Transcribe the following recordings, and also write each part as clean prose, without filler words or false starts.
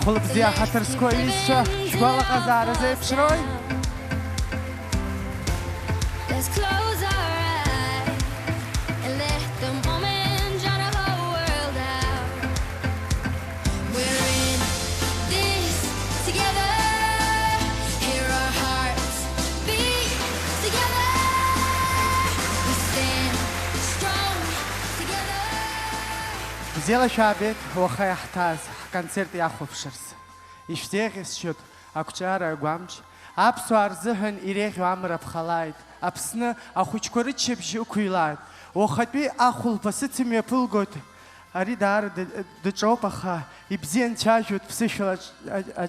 Хулбзия хатырской висчо, школа казары зепшрой. Let's close our eyes and let the moment drown the whole world out. We're in this together. Hear our hearts beat together. We stand strong together. Зела шабет, оха яхтаз, концерт яхопшерс. Иштех счет, акчара гуамч. Апсу арзыхын ирех амраб халайт. Апсны ахучкоры чепжи укуйлайт. Охатби ахулпасы тиме пылгот. Аридар дычопаха, ибзен чажут псышла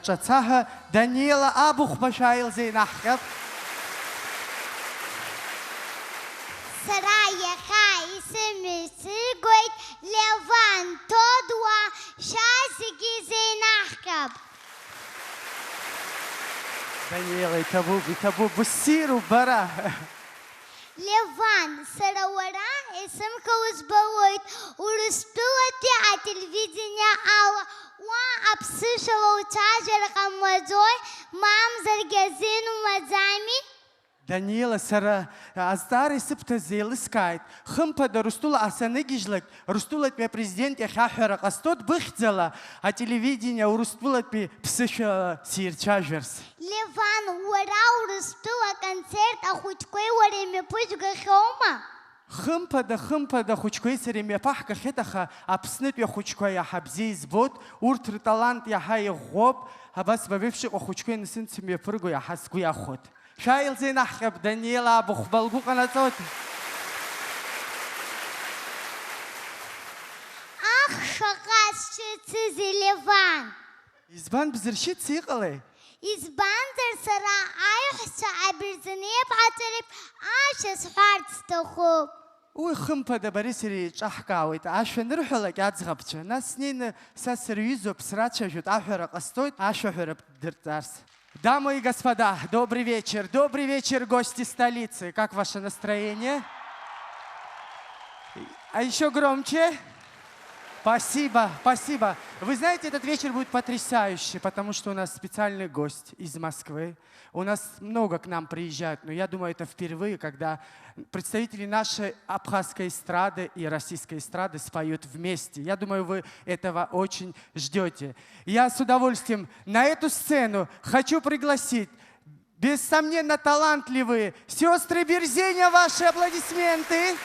чацаха, Даниэла абух башайл зейнахкап. Сарая хай сымысыгойт Леван тодуа шасики зейнахкап. Даниэла итабу бусиру бара. Леван саrawara исымка узбалойт урыстулати а телевидение ала ва апсышала учажер хамвазой мам заргазину мазами. Даниэла сара аздари сыпта зейлыскайт. Хымпада Рустула асанегижлак. Рустула тпе президент яхахара кастот быхтзала. А телевидение у Рустула тпе псыша сирчажверс. Леван уара урыстула концерт ахучкой вареме пуська хома. Хымпада хучкой сареме пахка хетаха. Апснет я хучкой я хабзи избот. Уртр талант я хай гоб. Абас бавивши хучкой несен цеме пыргу я хаску я ход. Шайл зейнахкап Даниэла бухбалгу канатот. Ах, шагас шыцы Леван. Избан бзершит сигале. Избанзар сара айхса абирзанеп атареп ашас хартстаху. Уй хымпада барисери чахкауит. Аша нырхалак ядзгапча. Нас нин са сервизу псрачажут. Ахара кастойт. Аша хырап дыртарс. Дамы и господа, добрый вечер. Добрый вечер, гости столицы. Как ваше настроение? А еще громче. Спасибо, спасибо. Вы знаете, этот вечер будет потрясающий, потому что у нас специальный гость из Москвы. У нас много к нам приезжают, но я думаю, это впервые, когда представители нашей абхазской эстрады и российской эстрады споют вместе. Я думаю, вы этого очень ждете. Я с удовольствием на эту сцену хочу пригласить, бессомненно, талантливые сестры Берзеня. Ваши аплодисменты.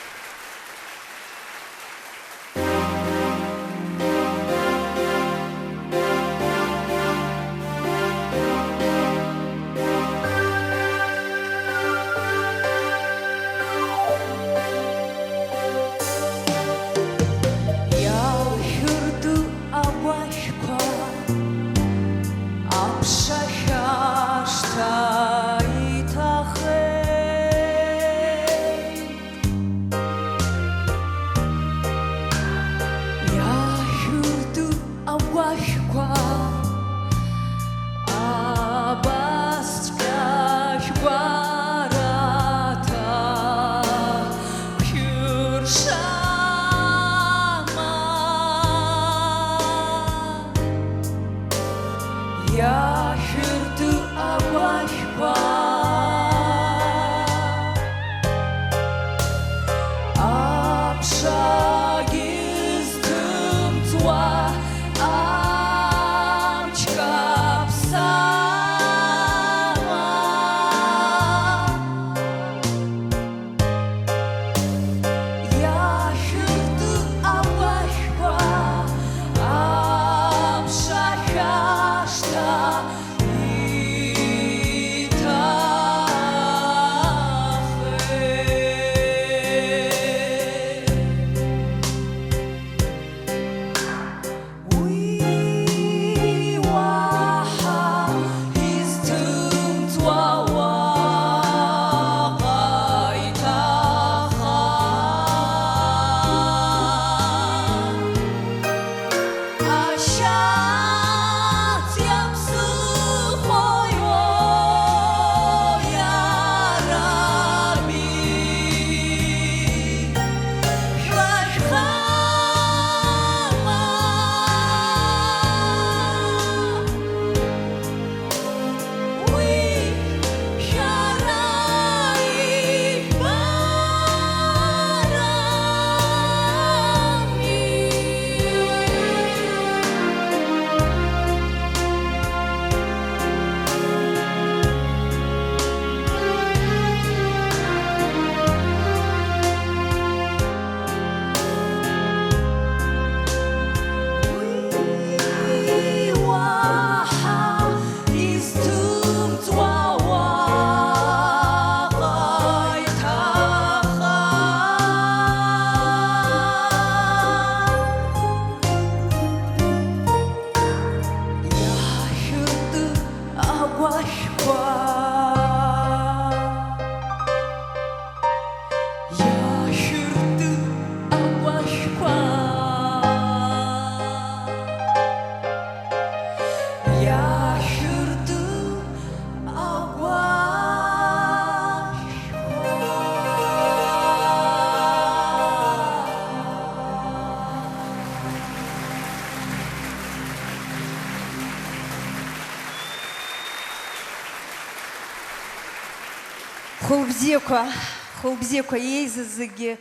Хулбзеква еизазыгьы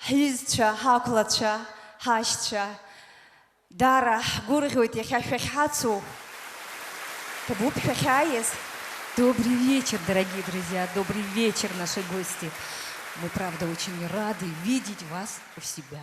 ҳҩызцәа, ҳақәлацәа, ҳашьцәа, дара гәырӷьоит иахьа шәахьҳацу. Тобуп шәахьааиз. Добрый вечер, дорогие друзья, добрый вечер, наши гости. Мы, правда, очень рады видеть вас у себя.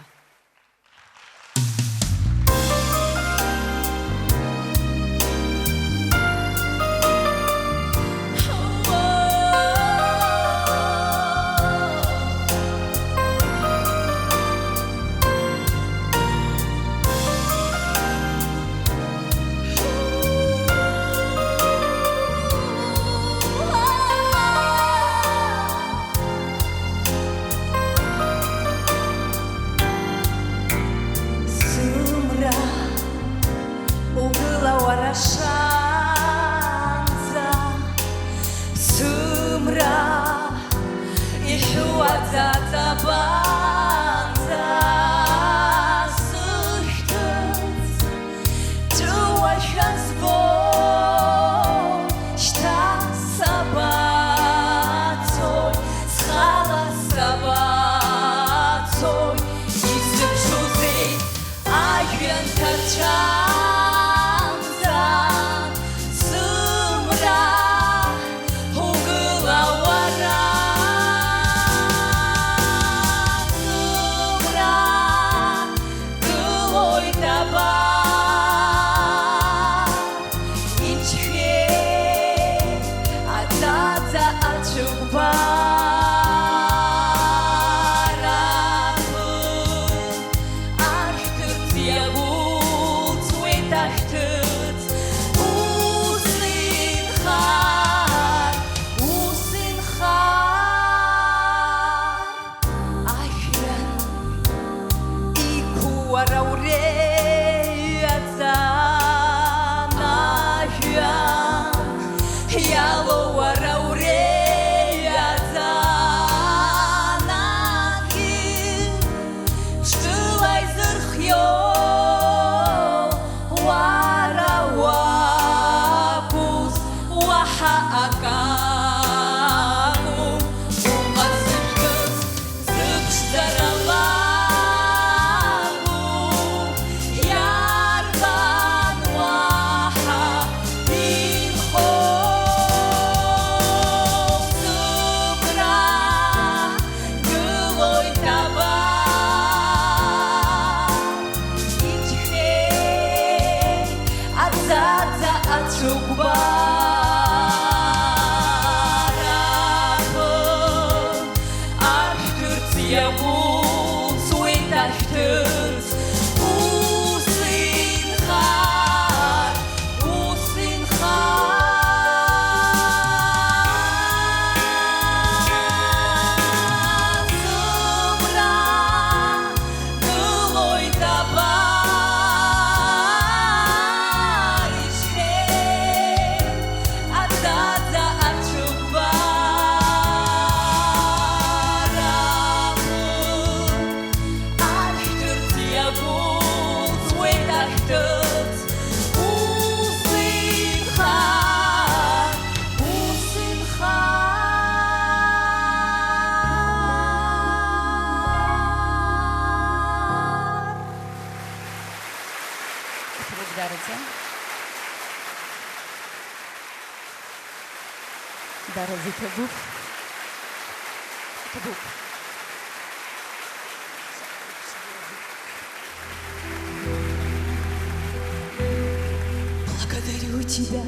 Благодарю тебя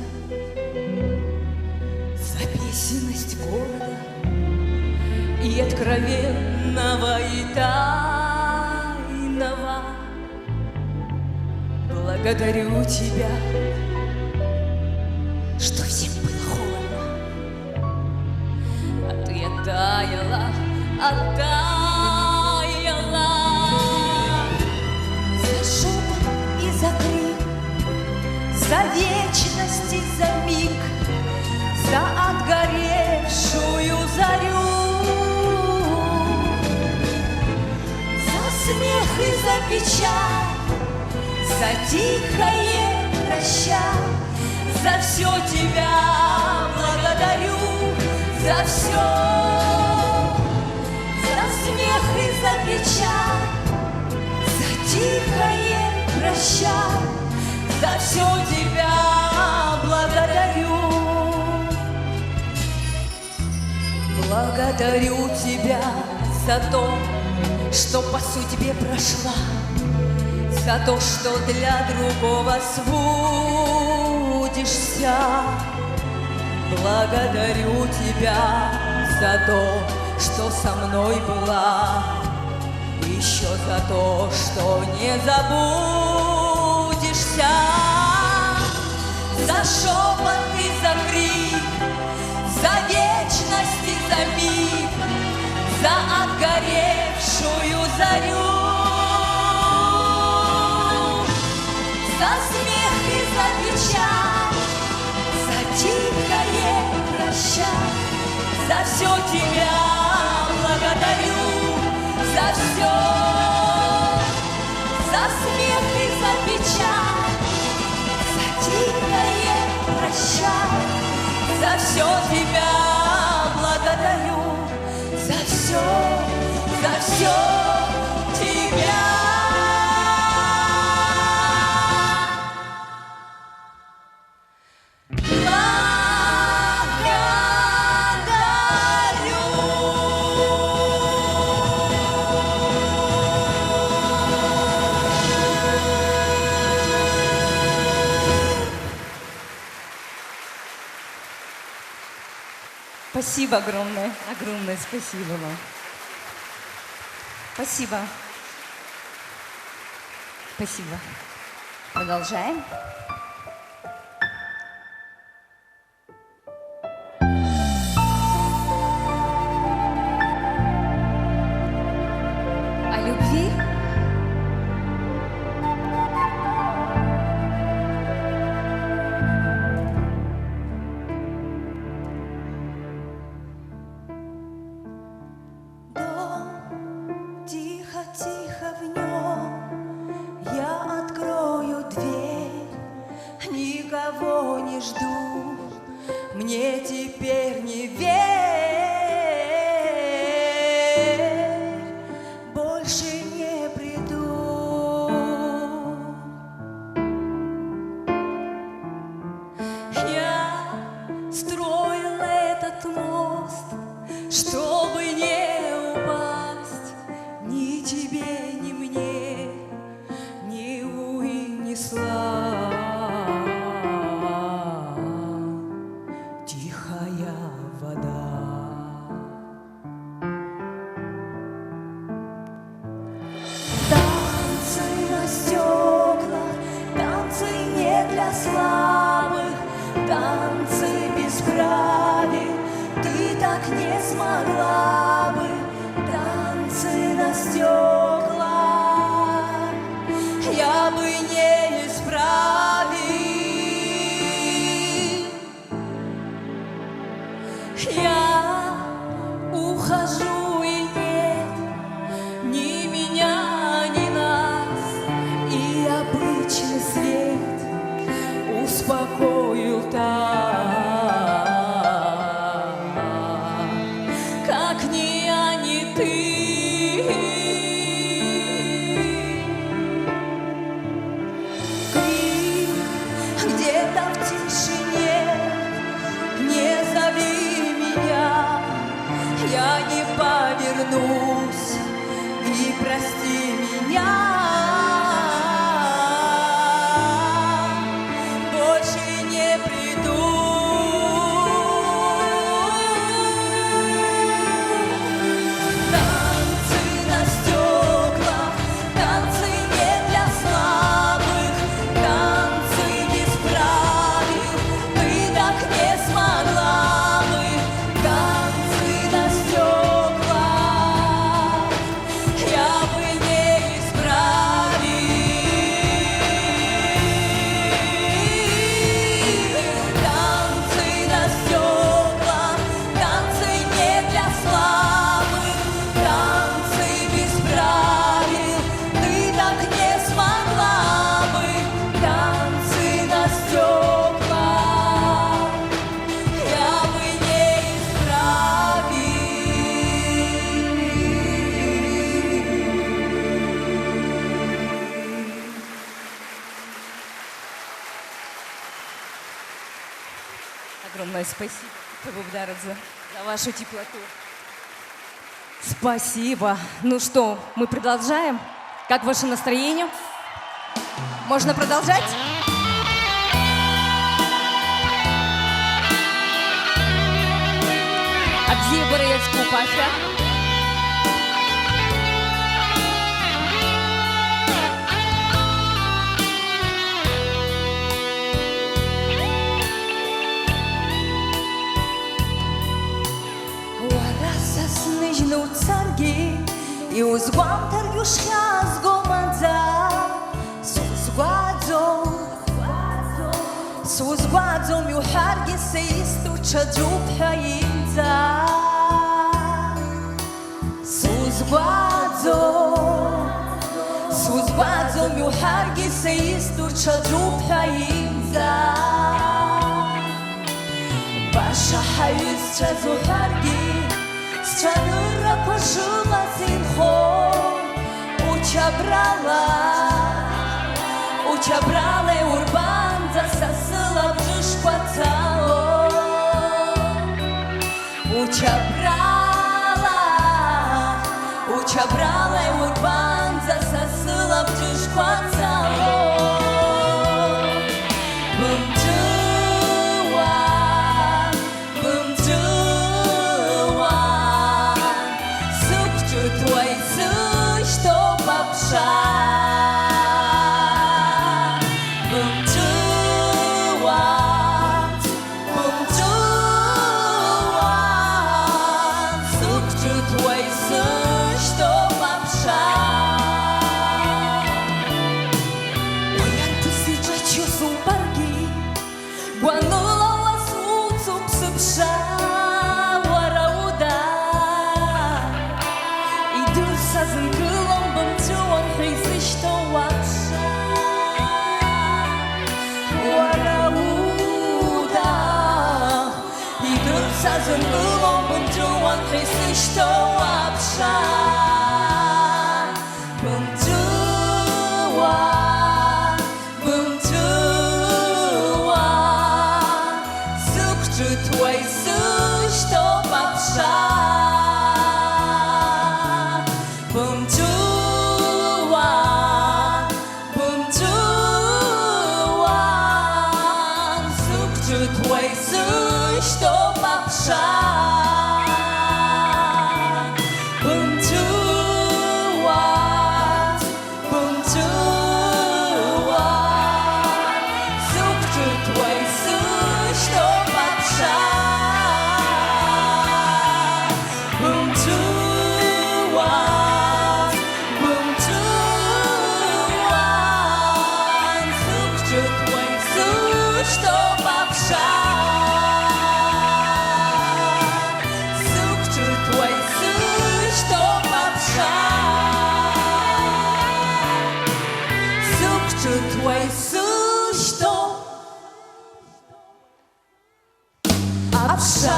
за песенность города и откровенного, и тайного. Благодарю тебя, что всем было холодно, а ты оттаяла, оттаяла. За шепот и за крик, за вечность и за миг, за отгоревшую зарю, за смех и за печаль, за тихое прощай, за все тебя благодарю, за все. прощай, за все тебя благодарю. Благодарю тебя за то, что по судьбе прошла, за то, что для другого сводишься. Благодарю тебя за то, что со мной была, еще за то, что не забудешься. За шепот и за крик, за вечность и за миг, за отгоревшую зарю, за смех и за печаль, за тихое прощай, за все тебя благодарю, за все, за смех и за печаль, за тихое прощай, за все тебя благодарю, за все тебя. Спасибо огромное, огромное спасибо вам. Спасибо. Спасибо. Продолжаем. О любви. Тихо-тихо в нем я открою дверь, никого не жду, мне теперь не верь, больше не приду. Я строил этот мост, чтобы не упасть ни тебе, ни мне, ни увы, ни слава. Тихая вода. Танцы на стеклах, танцы не для слабых, танцы без правил, ты так не смогла бы. Танцы на стеклах я бы не исправил. Я ухожу и нет ни меня, ни нас, и обычный свет успокоил так, как ни я, ни ты. Крик где-то в тишине, не зови меня, я не повернусь, и прости меня. Больше не приду. Танцы на стеклах, танцы не для слабых, танцы без правил, ты так не смогла бы. Танцы на стеклах я бы не исправил. спасибо, Табубдар, за вашу теплоту. Спасибо. Ну что, мы продолжаем? Как ваше настроение? Можно продолжать? Абзия Бараевскую Паша. Нежну царги и узгуантар юшхаз гоманза сузгуадзом юхарги сейсту чаджуб хаинза сузгуадзом юхарги сейсту чаджуб хаинза баша хаюз чадзухарги Странура пожила синхо, учабрала урбан засосала в жиж пацало. Учабрала урбан засосала в жиж пацало. Твой сын, что попша Сукчу твой сын, что попша Моя тысяча часу барги Гуанула вас муцу псыпша Сазын кылом бымчуан хейсы, что вообще Варауда Игр сазын кылом бымчуан хейсы, что вообще Бымчуан Сукчу твой сын, что вообще Твой сын, что попша Бумчуан Сукчу твой сын, что попша Бумчуан Сукчу твой сын, что попша Твой сын, что обша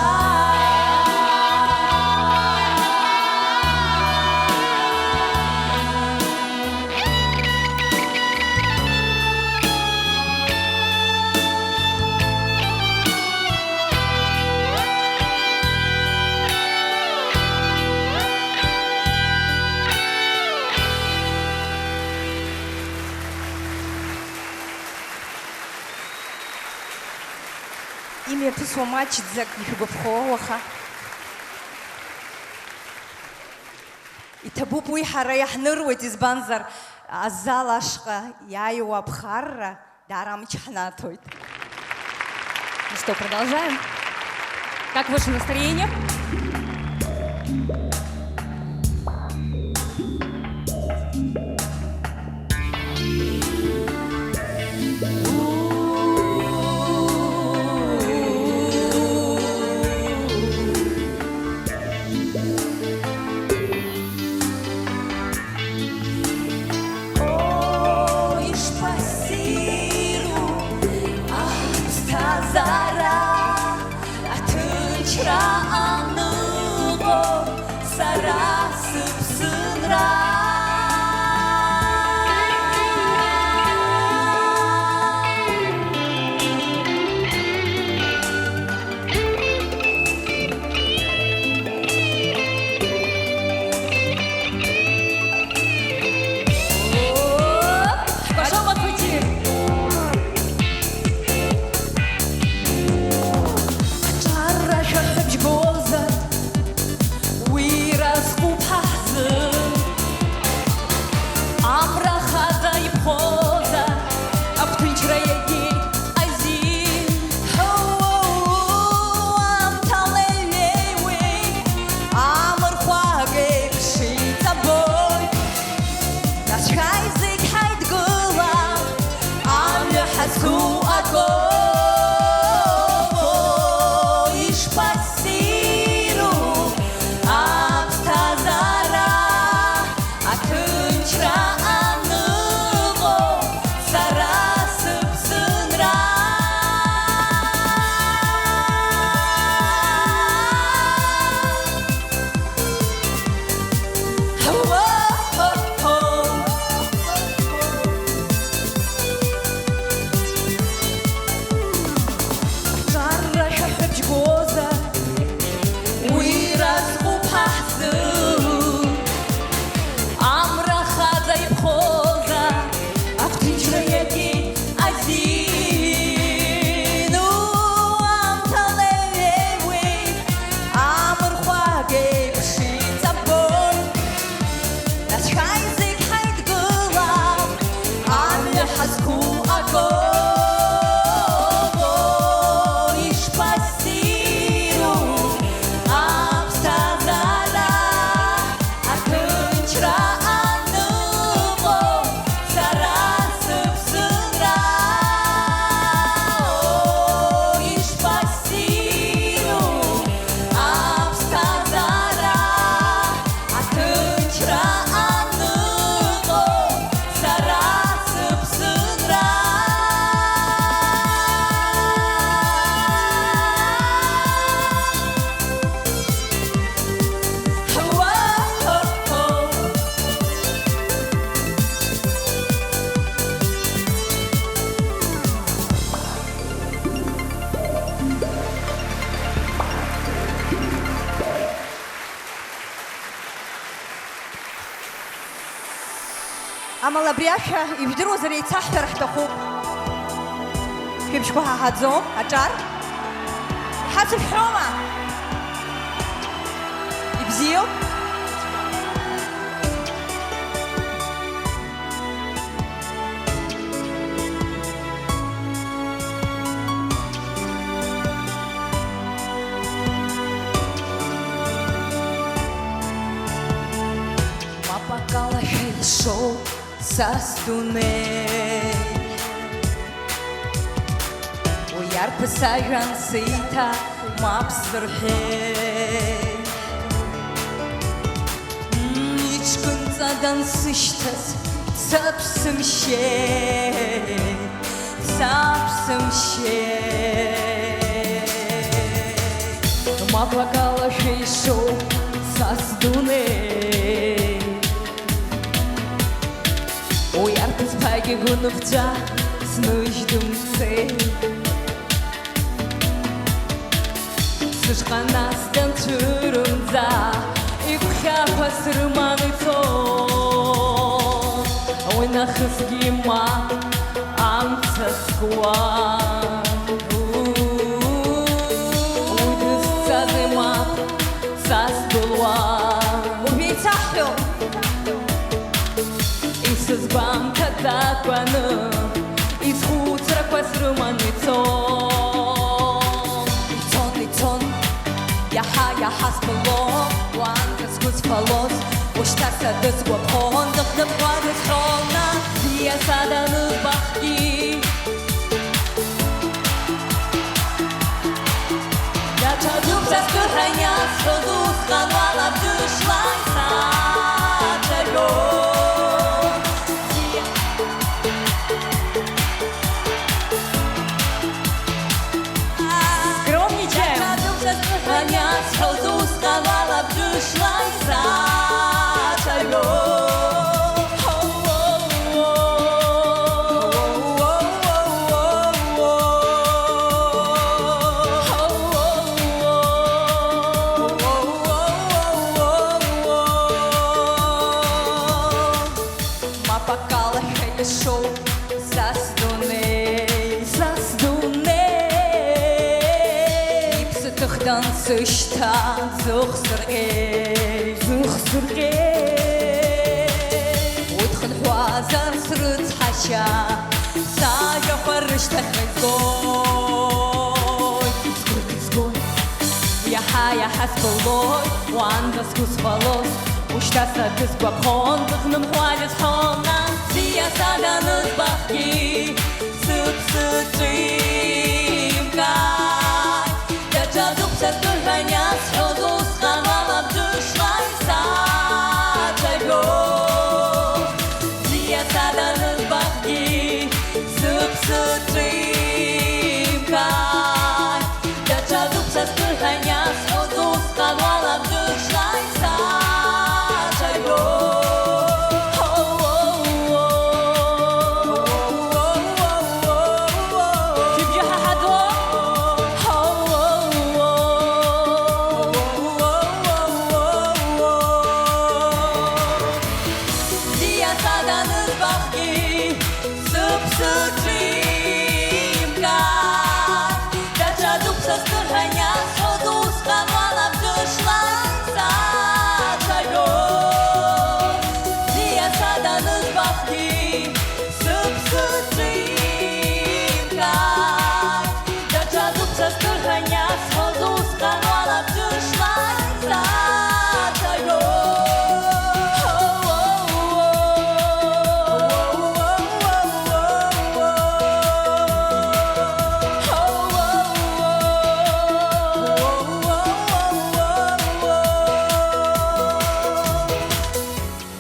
Имя Писвомачит за Кихубовхоха. И табупуй хараях нырвать из банзар азалашка яю абхарра дарам чхнатойт. Ну что, продолжаем? Как ваше настроение? амала бриашәа ижәдыруазар еицаҳҳәар ҳҭахуп. Шәыбжьқәа ҳаҳаӡом, аҿар. Иҳацырҳәома? Ибзиоуп. Мапакалашәа ишоуп са сдунеи, уи арԥыс ажәҩан сиҭа мап сзырҳәеи. Иҷкәынҵаган сышьҭаз саԥсымшьеи, саԥсымшьеи. Мапакалашәа ишоуп са сдунеи, уи арԥыс ԥагьа гәыныхәӡа сныжьдымцеи. Сышҟа насган цәырымӡа игәхьаақәа срыманы ицон, уи нахысгьы мап амца скуан. Уи дызцаз мап са сдылуан. Убеицаҳҳәо исыӡбам ҭаҵақәаны, изхәыцрақәа срыманы ицон. Ицон, ицон, иаҳа збыло, уаанӡа сгәы зфалоз, уажәшьҭа садысгәаԥхон, дыхнымҳәа дысҳәона, диаса данызбахгьы. Даҽаӡәуп са скыҳәаниаз, ҳәоз усҟан уалабжышлай саҿаҳәо. Мапакалашәа ишоуп са сдунеи, са сдунеи. Иԥсы ҭыхдан сышьҭа зыхсырҟьеи, зыхсырҟьеи. Уи дхынҳәуазар срыцҳашьа, сажәақәа рышьҭахьҟа изгоит, изгоит, изгоит. Иаҳа збылоит, уаанӡа сгәы зфалоз, уажәшьҭа садысгәаԥхон, дыхнымҳәа дысҳәона, диаса данызбахгьы сыԥсы ҿимгааит. Даҽаӡәуп са скыҳәаниаз, ҳәоз усҟан уалабжышлай саҿаҳәо. Диаса данызбахгьы сыԥсы ҿимгааит. Даҽаӡәуп са скыҳәаниаз, ҳәоз усҟан уалабжышлай саҿаҳәо.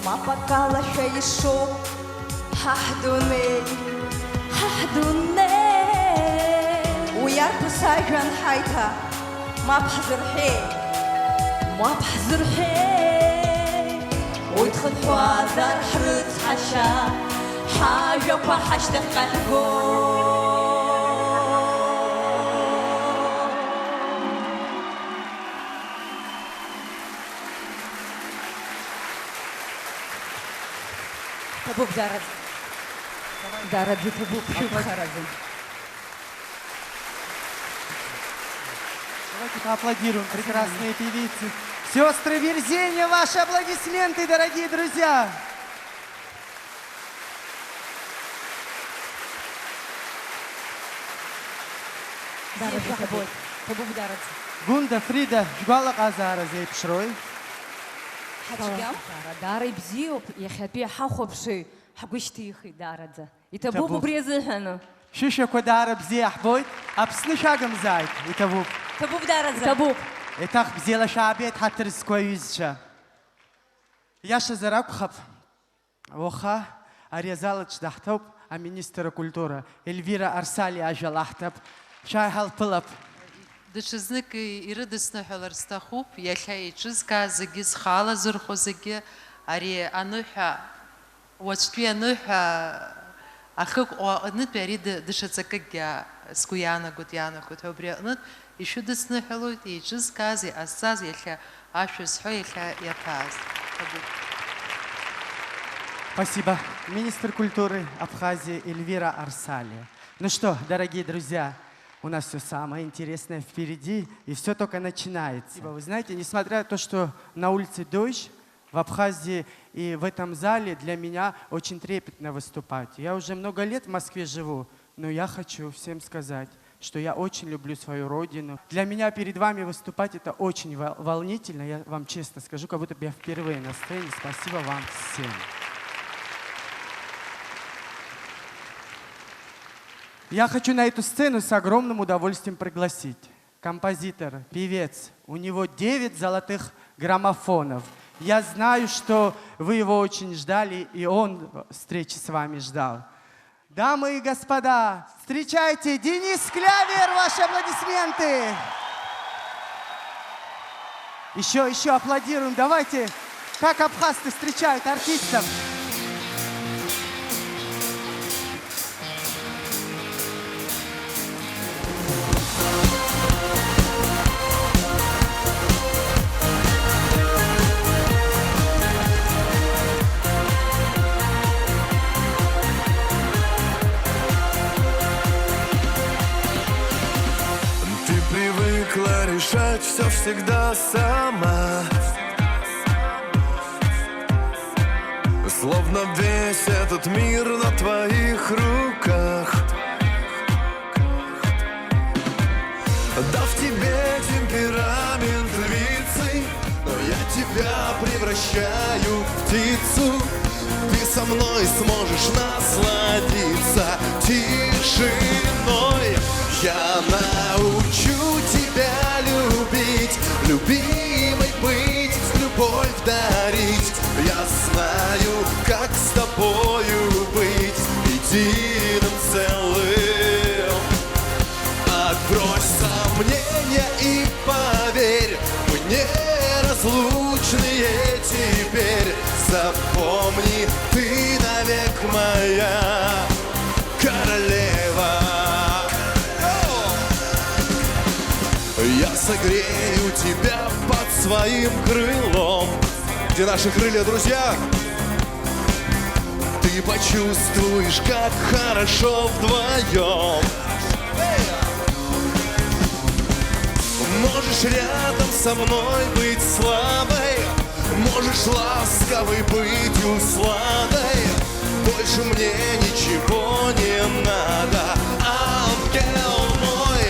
Мапакалашәа ишоуп ҳаҳдунеи, ҳаҳдунеи. Уи арԥыс ажәҩан ҳаиҭа мап ҳзырҳәеи, мап ҳзырҳәеи. Уи дхынҳәуазар ҳрыцҳашьа, ҳажәақәа ҳашьҭахьҟа ҳгоит. Табук дарад. Дарады табук харазы. Давайте поаплодируем, прекрасные певицы. Сестры Верзения, ваши аплодисменты, дорогие друзья. Дарады табук. Табук дарад. Гунда, Фрида, жгала казара зейп шрой. Хаджигам? Дары бзиоп, иахьатәи ҳахәаԥши, ҳгәышьҭихит даараӡа. Иҭабуп Иҭабуп. убри азыҳәаны. Шишақәа даара бзиа ҳбоит, Аԥсны шәагымзааит, иҭабуп. Табуп дараӡа. Иҭабуп. Еиҭах бзиала шаабеит ҳаҭыр зқәу аҩызцәа. Иашазар акәхап, уаха ари азалаҿ даҳҭоуп аминистр акультура Ельвира Арсали ажәа лаҳҭап. Шәааиҳалԥылап. Даҽазнык ирыдысныҳәалар сҭахуп, иахьа еиҿызкаа зегьы зхала зырхо зегьы, ари аныҳәа, уаҵәтәи аныҳәа ахыҟәҟәа аҟнытәи ари даҽаҵакыкгьы сгәы иаанагоит, ҳәа убри аҟнытә ишәыдысныҳәалоит, еиҿызкааз, иҟазҵаз, иахьа ашәа зҳәо, иахьа иаҭааз. Спасибо. Министр культуры Абхазии Эльвира Арсали. Ну что, дорогие друзья, у нас все самое интересное впереди, и все только начинается. Вы знаете, несмотря на то, что на улице дождь, в Абхазии и в этом зале для меня очень трепетно выступать. Я уже много лет в Москве живу, но я хочу всем сказать, что я очень люблю свою родину. Для меня перед вами выступать это очень волнительно, я вам честно скажу, как будто бы я впервые на сцене. Спасибо вам всем. Я хочу на эту сцену с огромным удовольствием пригласить композитор, певец. У него 9 золотых граммофонов. Я знаю, что вы его очень ждали, и он встречи с вами ждал. Дамы и господа, встречайте Денис Клявер, ваши аплодисменты. Еще аплодируем. Давайте, как абхазцы встречают артистов. Решать все всегда сама, словно весь этот мир на твоих руках. Дав тебе темперамент львицы, но я тебя превращаю в птицу. Ты со мной сможешь насладиться тишиной. Я научу тебя любить, любимой быть, любовь дарить. Я знаю, как с тобою быть единым целым. Отбрось сомнения и поверь, мы неразлучные теперь. Запомни, ты навек моя королева. Я согрею тебя под своим крылом. Где наши крылья, друзья? Ты почувствуешь, как хорошо вдвоем. Можешь рядом со мной быть слабой, можешь ласковой быть усладой. Больше мне ничего не надо, ангел мой.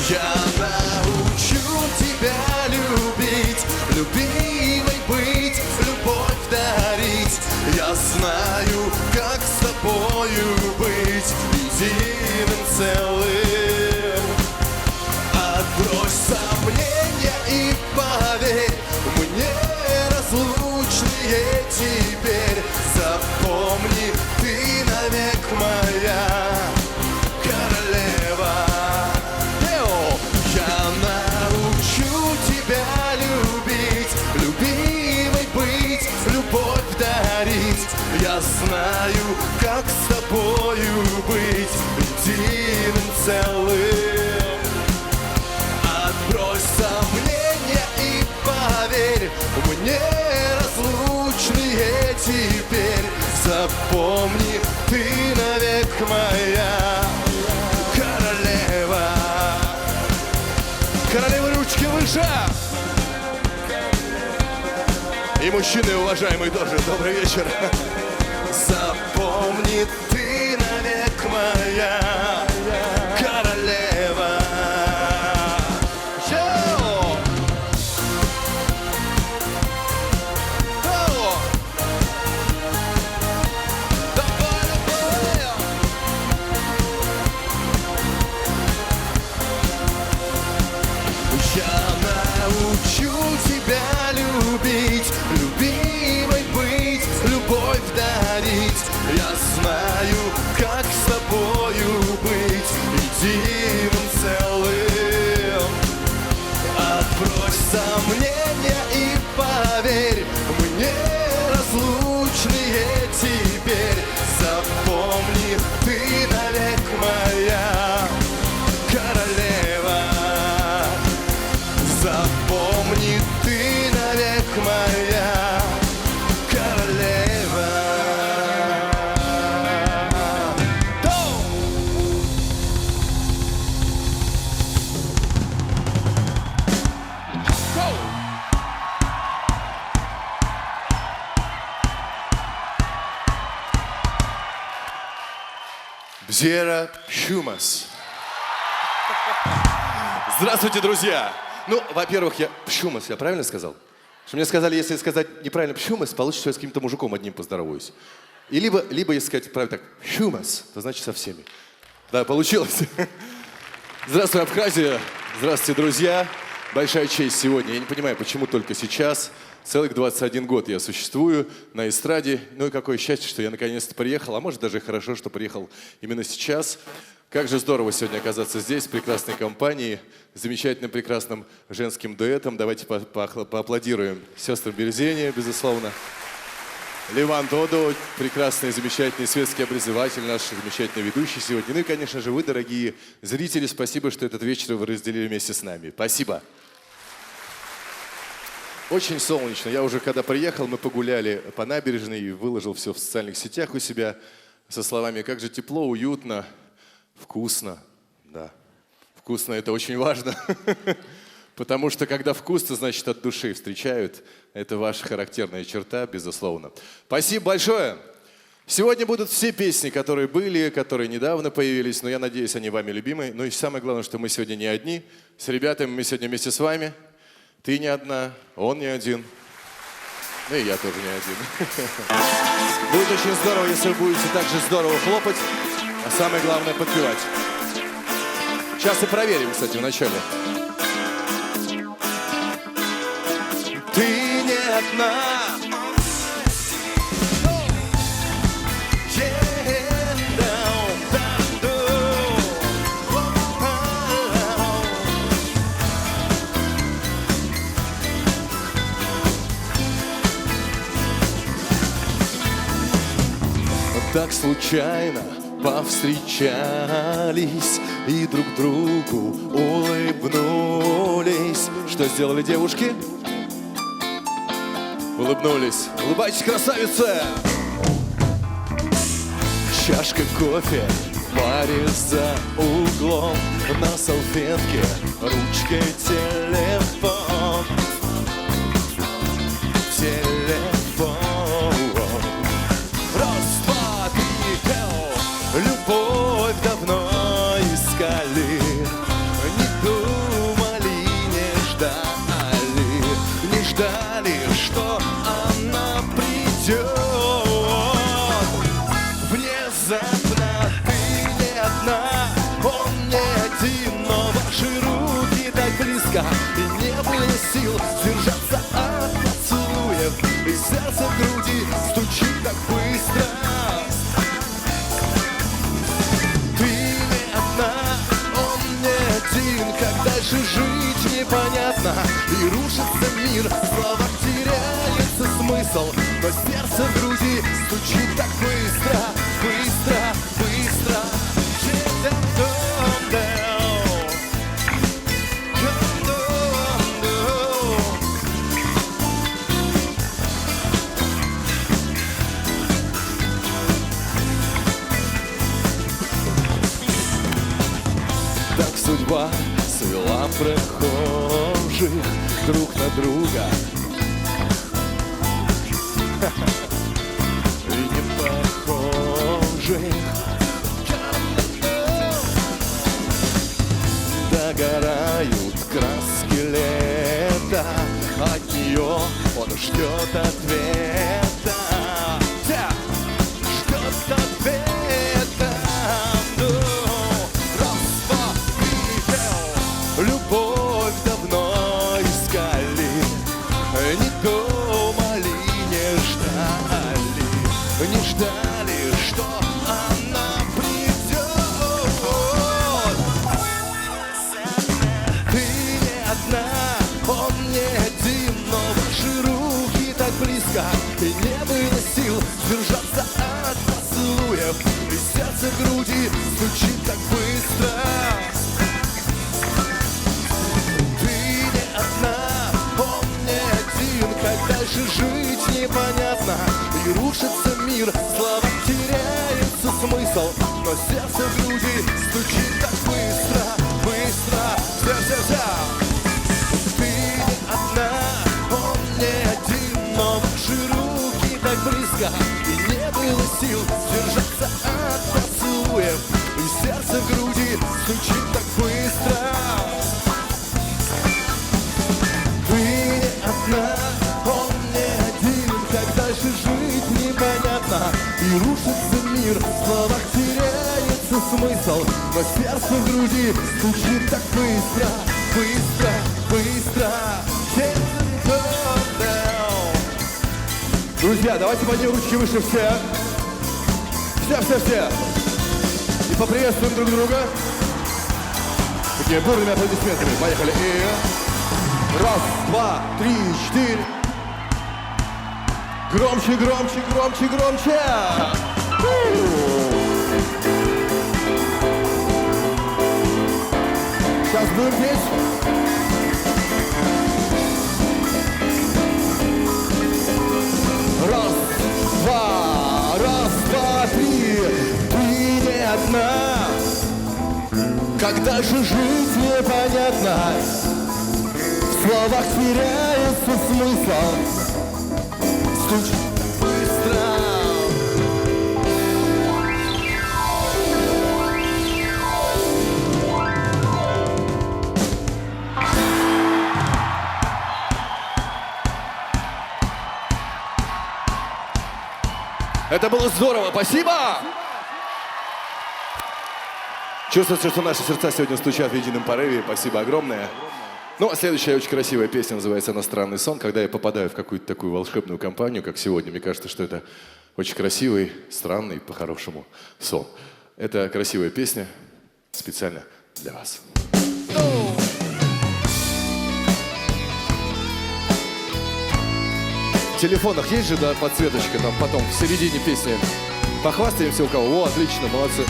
Я научу тебя любить, любимой быть, любовь дарить. Я знаю, как с тобою быть единым целым. Отбрось сомнения и поверь, мы неразлучные теперь. Запомни, ты навек моя королева. Я научу тебя любить, любимой быть, любовь дарить. Я знаю, как с тобою быть единым целым. Отбрось сомнения и поверь, мы неразлучные теперь. Запомни, И мужчины, уважаемые, тоже добрый вечер. Запомни, ты навек моя королева. Йоу! Йоу! Давай, давай! Я научу тебя любить, любимой быть, любовь дарить. Я знаю, как с тобою быть единым целым. Отбрось сомнения и поверь, мы неразлучные теперь. Запомни, ты навек моя королева. Запомни, ты навек моя королева. Бзера Шумас. Здравствуйте, друзья! Ну, во-первых, Пшумас, я правильно сказал? Что мне сказали, если сказать неправильно Пшумас, получится, что я с каким-то мужиком одним поздороваюсь. И либо если сказать правильно так Пшумас, то значит со всеми. Да, получилось. Здравствуй, Абхазия. Здравствуйте, друзья. Большая честь сегодня. Я не понимаю, почему только сейчас. Целых 21 год я существую на эстраде. Ну и какое счастье, что я наконец-то приехал. А может, даже хорошо, что приехал именно сейчас. Как же здорово сегодня оказаться здесь, в прекрасной компании, с замечательным, прекрасным женским дуэтом. Давайте поаплодируем сестрам Берзени, безусловно. Ливан Додо, прекрасный, замечательный светский образователь, наш замечательный ведущий сегодня. Ну и, конечно же, вы, дорогие зрители, спасибо, что этот вечер вы разделили вместе с нами. Спасибо. Очень солнечно. Я уже, когда приехал, мы погуляли по набережной и выложил все в социальных сетях у себя со словами «Как же тепло, уютно». Вкусно, да. Вкусно — это очень важно. Потому что когда вкусно, значит, от души встречают. Это ваша характерная черта, безусловно. Спасибо большое. Сегодня будут все песни, которые были, которые недавно появились. Но я надеюсь, они вами любимы. Ну и самое главное, что мы сегодня не одни. С ребятами мы сегодня вместе с вами. Ты не одна, он не один. Ну и я тоже не один. Будет очень здорово, если вы будете так же здорово хлопать. А самое главное — подпевать. Сейчас и проверим, кстати, вначале. Ты не одна. Так случайно повстречались и друг другу улыбнулись. Что сделали девушки? Улыбнулись. Улыбайтесь, красавицы! Чашка кофе в баре за углом, на салфетке ручкой телефон. Любовь давно искали, не думали, не ждали, что она придет. Внезапно ты не одна, он не один, но ваши руки так близко, и не было сил сдержаться от поцелуев, и сердце в груди стучит так быстро. Как дальше жить непонятно, и рушится мир, в словах теряется смысл, но сердце в груди стучит так быстро, быстро, быстро. Так судьба свела прохожих друг на друга. и не похожих. Догорают краски лета, от нее он ждет ответа. Ждет ответа. Ну, раз, два, три, любовь давно искали, не думали, не ждали, что она придет. Ты не одна, он не один, но ваши руки так близко, и не было сил сдержаться от поцелуев, и сердце в груди стучит так быстро. Ты не одна, он не один, как дальше жить непонятно, и рушится мир, слова теряется смысл, но сердце в груди стучит так быстро, быстро, вся. Ты не одна, он не один, но ваши руки так близко, и не было сил держаться от поцелуев, и сердце в груди стучит так быстро. Ты не одна, он не один, как дальше жить непонятно, и рушится мир, в словах теряется смысл, но сердце в груди стучит так быстро, быстро, быстро. Друзья, давайте поднимем ручки выше все. Все. И поприветствуем друг друга. Такими бурными аплодисментами. Поехали. И раз, два, три, четыре. Громче. Сейчас будем петь. Раз, два, три. Ты не одна, как дальше жить непонятно, в словах теряется смысл, стучит быстро. Это было здорово, спасибо! Чувствуется, что наши сердца сегодня стучат в едином порыве. Спасибо огромное. Ну, а следующая очень красивая песня называется «Иностранный сон». Когда я попадаю в какую-то такую волшебную компанию, как сегодня, мне кажется, что это очень красивый, странный, по-хорошему сон. Это красивая песня специально для вас. В телефонах есть же, да, подсветочка, там потом в середине песни. Похвастаемся у кого? О, отлично, молодцы.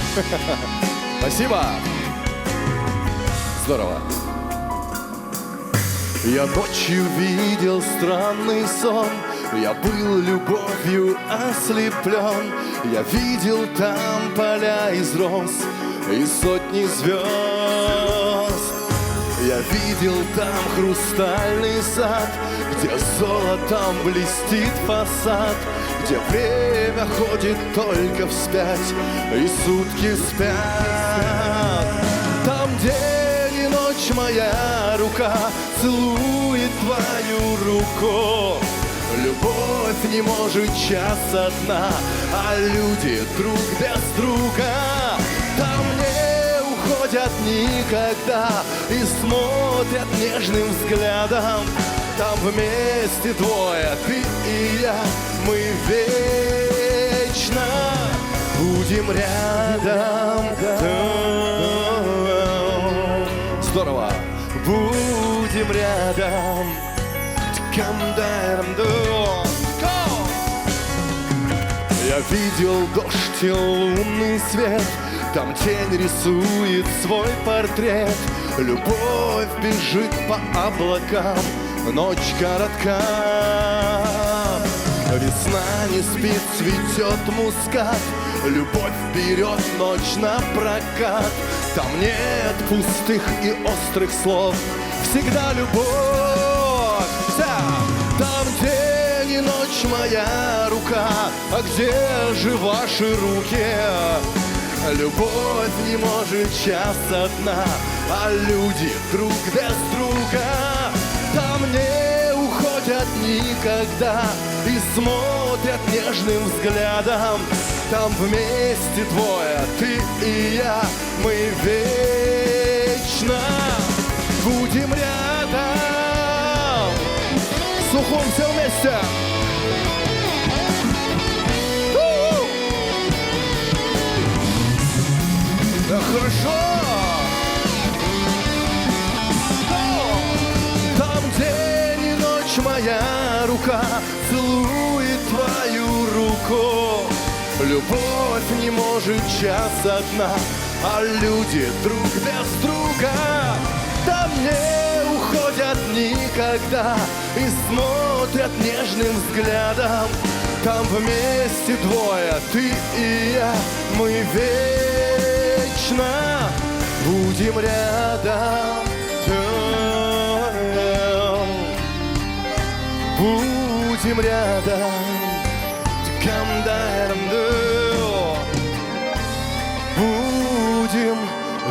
Спасибо. Здорово. Я ночью видел странный сон, я был любовью ослеплен. Я видел там поля из роз и сотни звезд. Я видел там хрустальный сад, где золотом блестит фасад, где время ходит только вспять и сутки спят. Там день и ночь моя рука целует твою руку. Любовь не может час одна, а люди друг без друга. Там не уходят никогда и смотрят нежным взглядом. Там вместе двое, ты и я, мы вечно будем рядом. Здорово! Будем рядом. Я видел дождь и лунный свет, там тень рисует свой портрет. Любовь бежит по облакам, ночь коротка. Весна не спит, цветет мускат. Любовь берет ночь на прокат. Там нет пустых и острых слов, всегда любовь. Там день и ночь моя рука, а где же ваши руки? Любовь не может час одна, а люди друг без друга там не уходят никогда и смотрят нежным взглядом. Там вместе двое, ты и я, мы вечно будем рядом. Сухом все вместе. Да хорошо! Там день и ночь моя рука целует твою руку. Любовь не может час одна, а люди друг без друга там не уходят никогда и смотрят нежным взглядом. Там вместе двое, ты и я, мы вечно будем рядом. Будем рядом. Будем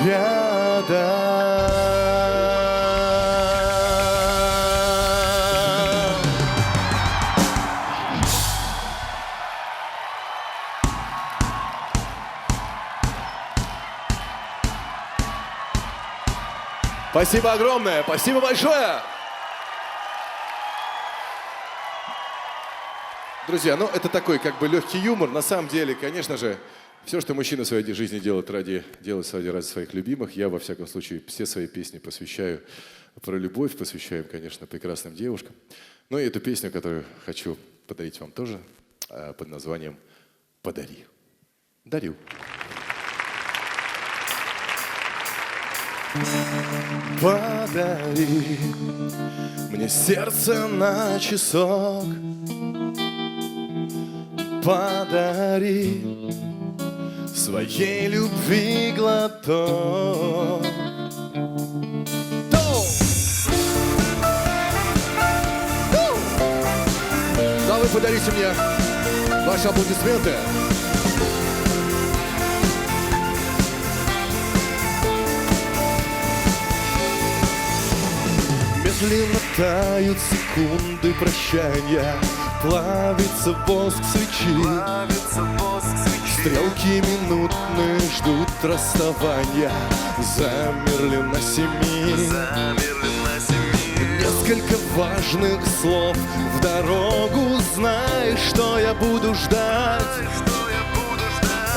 рядом. Спасибо огромное, спасибо большое. Друзья, ну это такой как бы легкий юмор. На самом деле, конечно же, все, что мужчина в своей жизни делает ради своих любимых, я, во всяком случае, все свои песни посвящаю про любовь, посвящаю, конечно, прекрасным девушкам. Ну и эту песню, которую хочу подарить вам тоже, под названием «Подари». Дарю. Подари мне сердце на часок. Подари своей любви глоток. Да, вы подарите мне ваши аплодисменты. Медленно тают секунды прощания, плавится воск свечи. Стрелки минутные ждут расставания, замерли на 7. Несколько важных слов в дорогу, знаешь, что я буду ждать.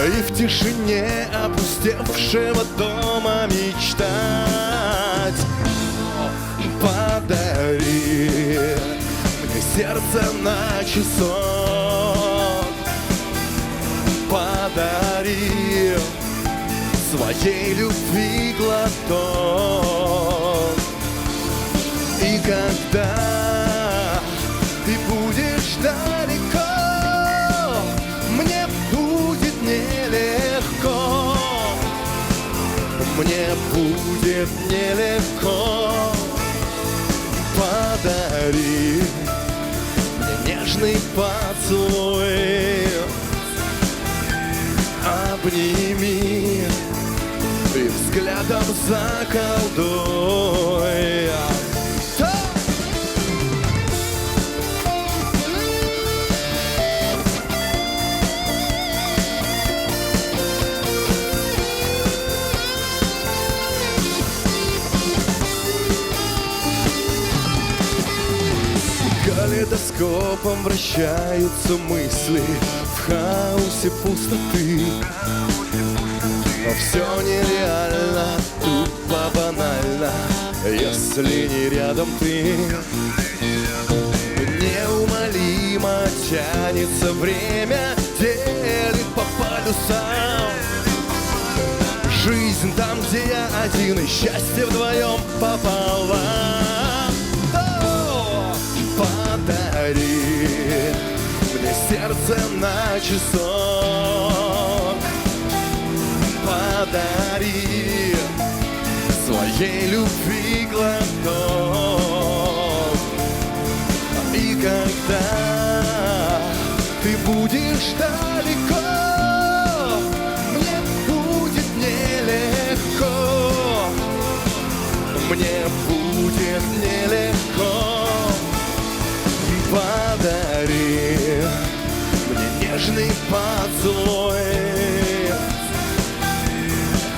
И в тишине опустевшего дома мечтать. Подари мне сердце на часок. Подари своей любви глоток. И когда ты будешь далеко, мне будет нелегко. Мне будет нелегко. Подари мне нежный поцелуй. Обними и взглядом заколдуй. Калейдоскопом вращаются мысли в хаосе пустоты. Но все нереально, тупо банально, если не рядом ты. Неумолимо тянется время, делит по полюсам. Жизнь там, где я один, и счастье вдвоем пополам. Подари мне сердце на часок. Подари своей любви глоток. И когда ты будешь далеко, мне будет нелегко, мне будет нелегко. Подари мне нежный поцелуй,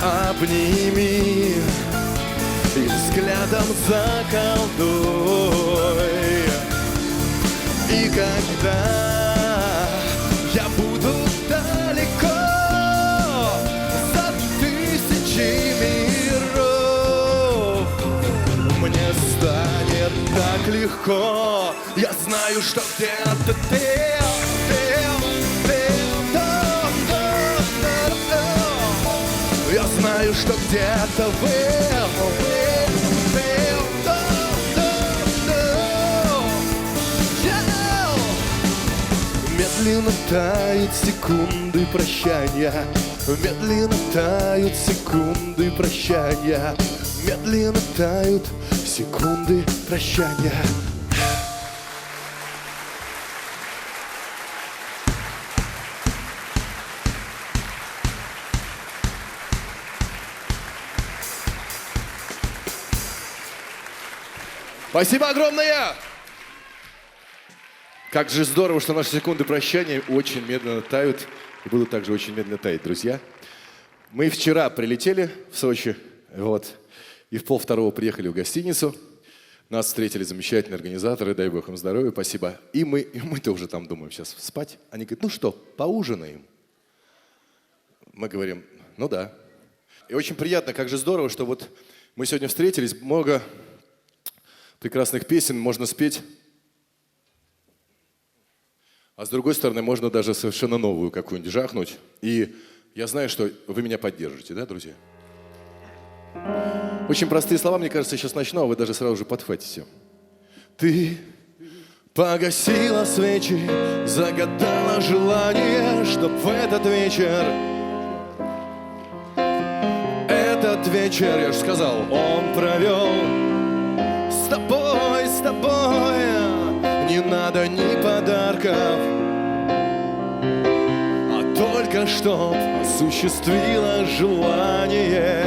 обними и взглядом заколдуй. И когда я буду далеко за тысячи миров, мне станет так легко. Я знаю, что где-то ты. Я знаю, что где-то вы. Медленно тают секунды прощания, медленно тают секунды прощания, медленно тают секунды прощания. Спасибо огромное! Как же здорово, что наши секунды прощания очень медленно тают и будут также очень медленно таять, друзья. Мы вчера прилетели в Сочи, вот, и в 1:30 приехали в гостиницу. Нас встретили замечательные организаторы, дай бог им здоровья, спасибо. И мы-то уже там думаем сейчас спать. Они говорят, ну что, поужинаем? Мы говорим, ну да. И очень приятно, как же здорово, что вот мы сегодня встретились, много прекрасных песен можно спеть. А с другой стороны, можно даже совершенно новую какую-нибудь жахнуть. И я знаю, что вы меня поддержите, да, друзья? Очень простые слова, мне кажется, сейчас начну, а вы даже сразу же подхватите. Ты погасила свечи, загадала желание, чтоб в этот вечер, я же сказал, он провел с тобой, не надо ни подарков, а только чтоб осуществила желание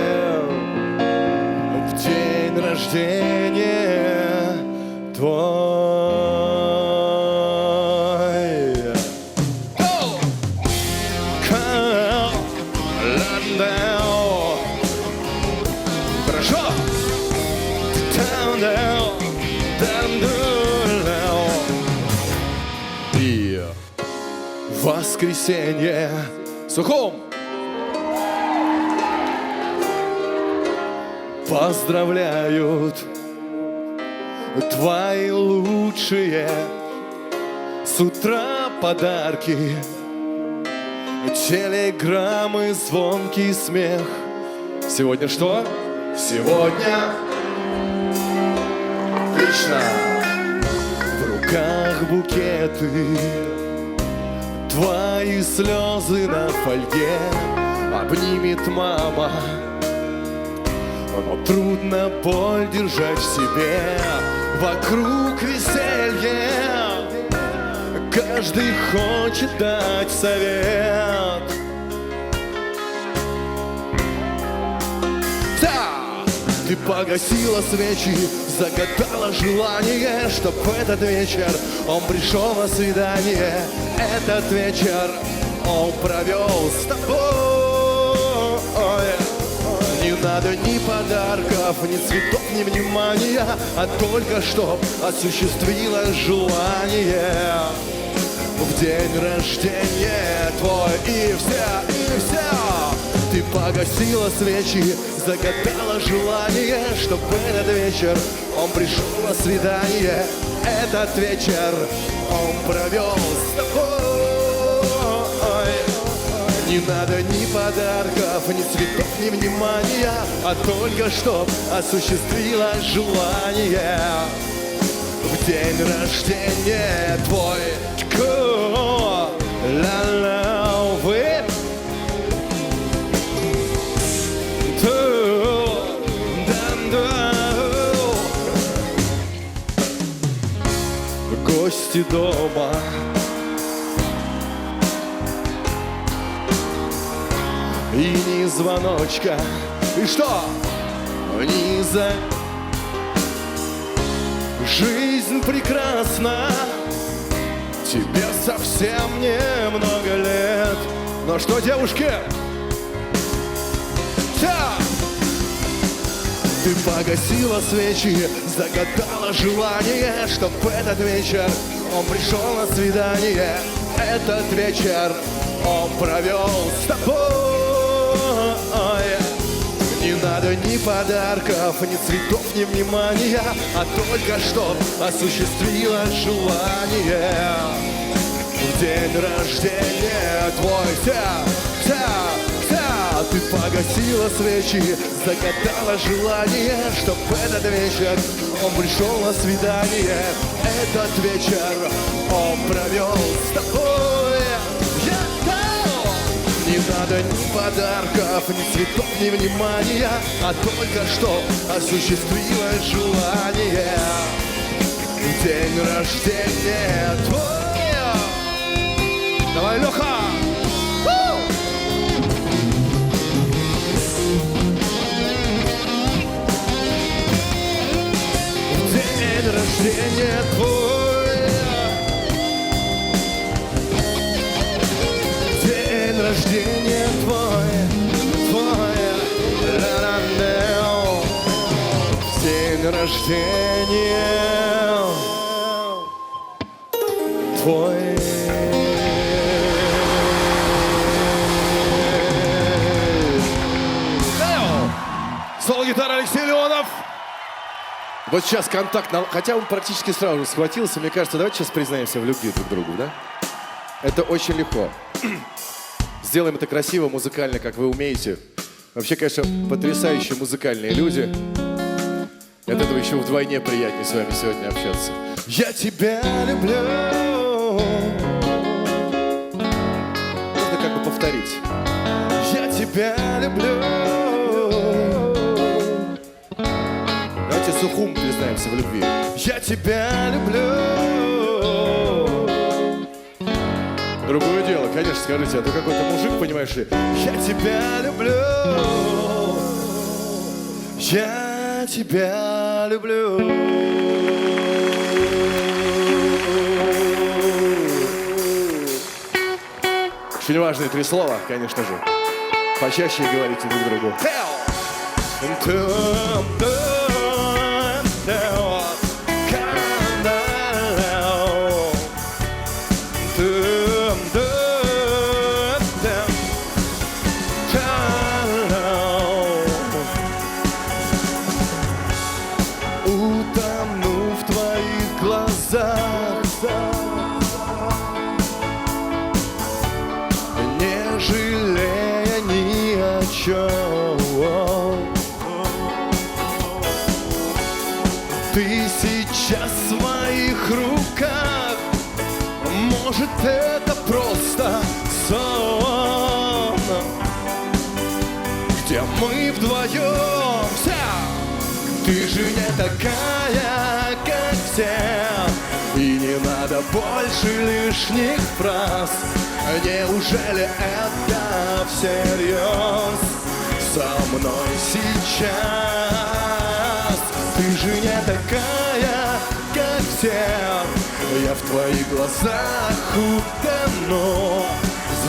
в день рождения твой. Хорошо. И воскресенье Сухом поздравляют твои лучшие с утра подарки, телеграммы, звонкий смех. Сегодня что? Сегодня отлично. В руках букеты, твои слезы на фольге обнимет мама, но трудно боль держать в себе. Вокруг веселье, каждый хочет дать совет. Ты погасила свечи, загадала желание, чтоб в этот вечер он пришел на свидание. Этот вечер он провел с тобой. Не надо ни подарков, ни цветов, ни внимания, а только чтоб осуществила желание в день рождения твой. И вся ты погасила свечи, загадала желание, чтоб в этот вечер он пришел на свидание. Этот вечер он провел с тобой. Не надо ни подарков, ни цветов, ни внимания, а только чтоб осуществила желание в день рождения твой. Ла-ла, вы гости дома и ни звоночка. И что? Ни за... Жизнь прекрасна, тебе совсем немного лет. Но что, девушки? Ты погасила свечи, загадала желание, чтоб в этот вечер он пришел на свидание. Этот вечер он провел с тобой. Не надо ни подарков, ни цветов, ни внимания, а только чтоб осуществила желание. В день рождения твой ты погасила свечи, загадала желание, чтоб в этот вечер он пришел на свидание. Этот вечер он провел с тобой. Не надо ни подарков, ни цветов, ни внимания, а только что осуществилось желание. В день рождения твой. Давай, Леха! День рождения твой, день рождения твой, день рождения твой. Соло-гитара Алексей Леонов. Вот сейчас контакт, хотя он практически сразу же схватился. Мне кажется, давайте сейчас признаемся в любви друг к другу, да? Это очень легко. Сделаем это красиво, музыкально, как вы умеете. Вообще, конечно, потрясающие музыкальные люди. И от этого еще вдвойне приятнее с вами сегодня общаться. Я тебя люблю. Можно как бы повторить. Я тебя люблю. Давайте сухум признаемся в любви. Я тебя люблю. Другое дело, конечно, скажите, а то какой-то мужик, понимаешь ли? Я тебя люблю. Я тебя люблю. Очень важные 3 слова, конечно же. Почаще говорите друг другу. Утону в твоих глазах, не жалея ни о чем. Ты сейчас в моих руках. Может, это просто сон, где мы вдвоем. Ты же не такая, как все, и не надо больше лишних фраз. Неужели это всерьез со мной сейчас? Ты же не такая, как все, я в твоих глазах утону.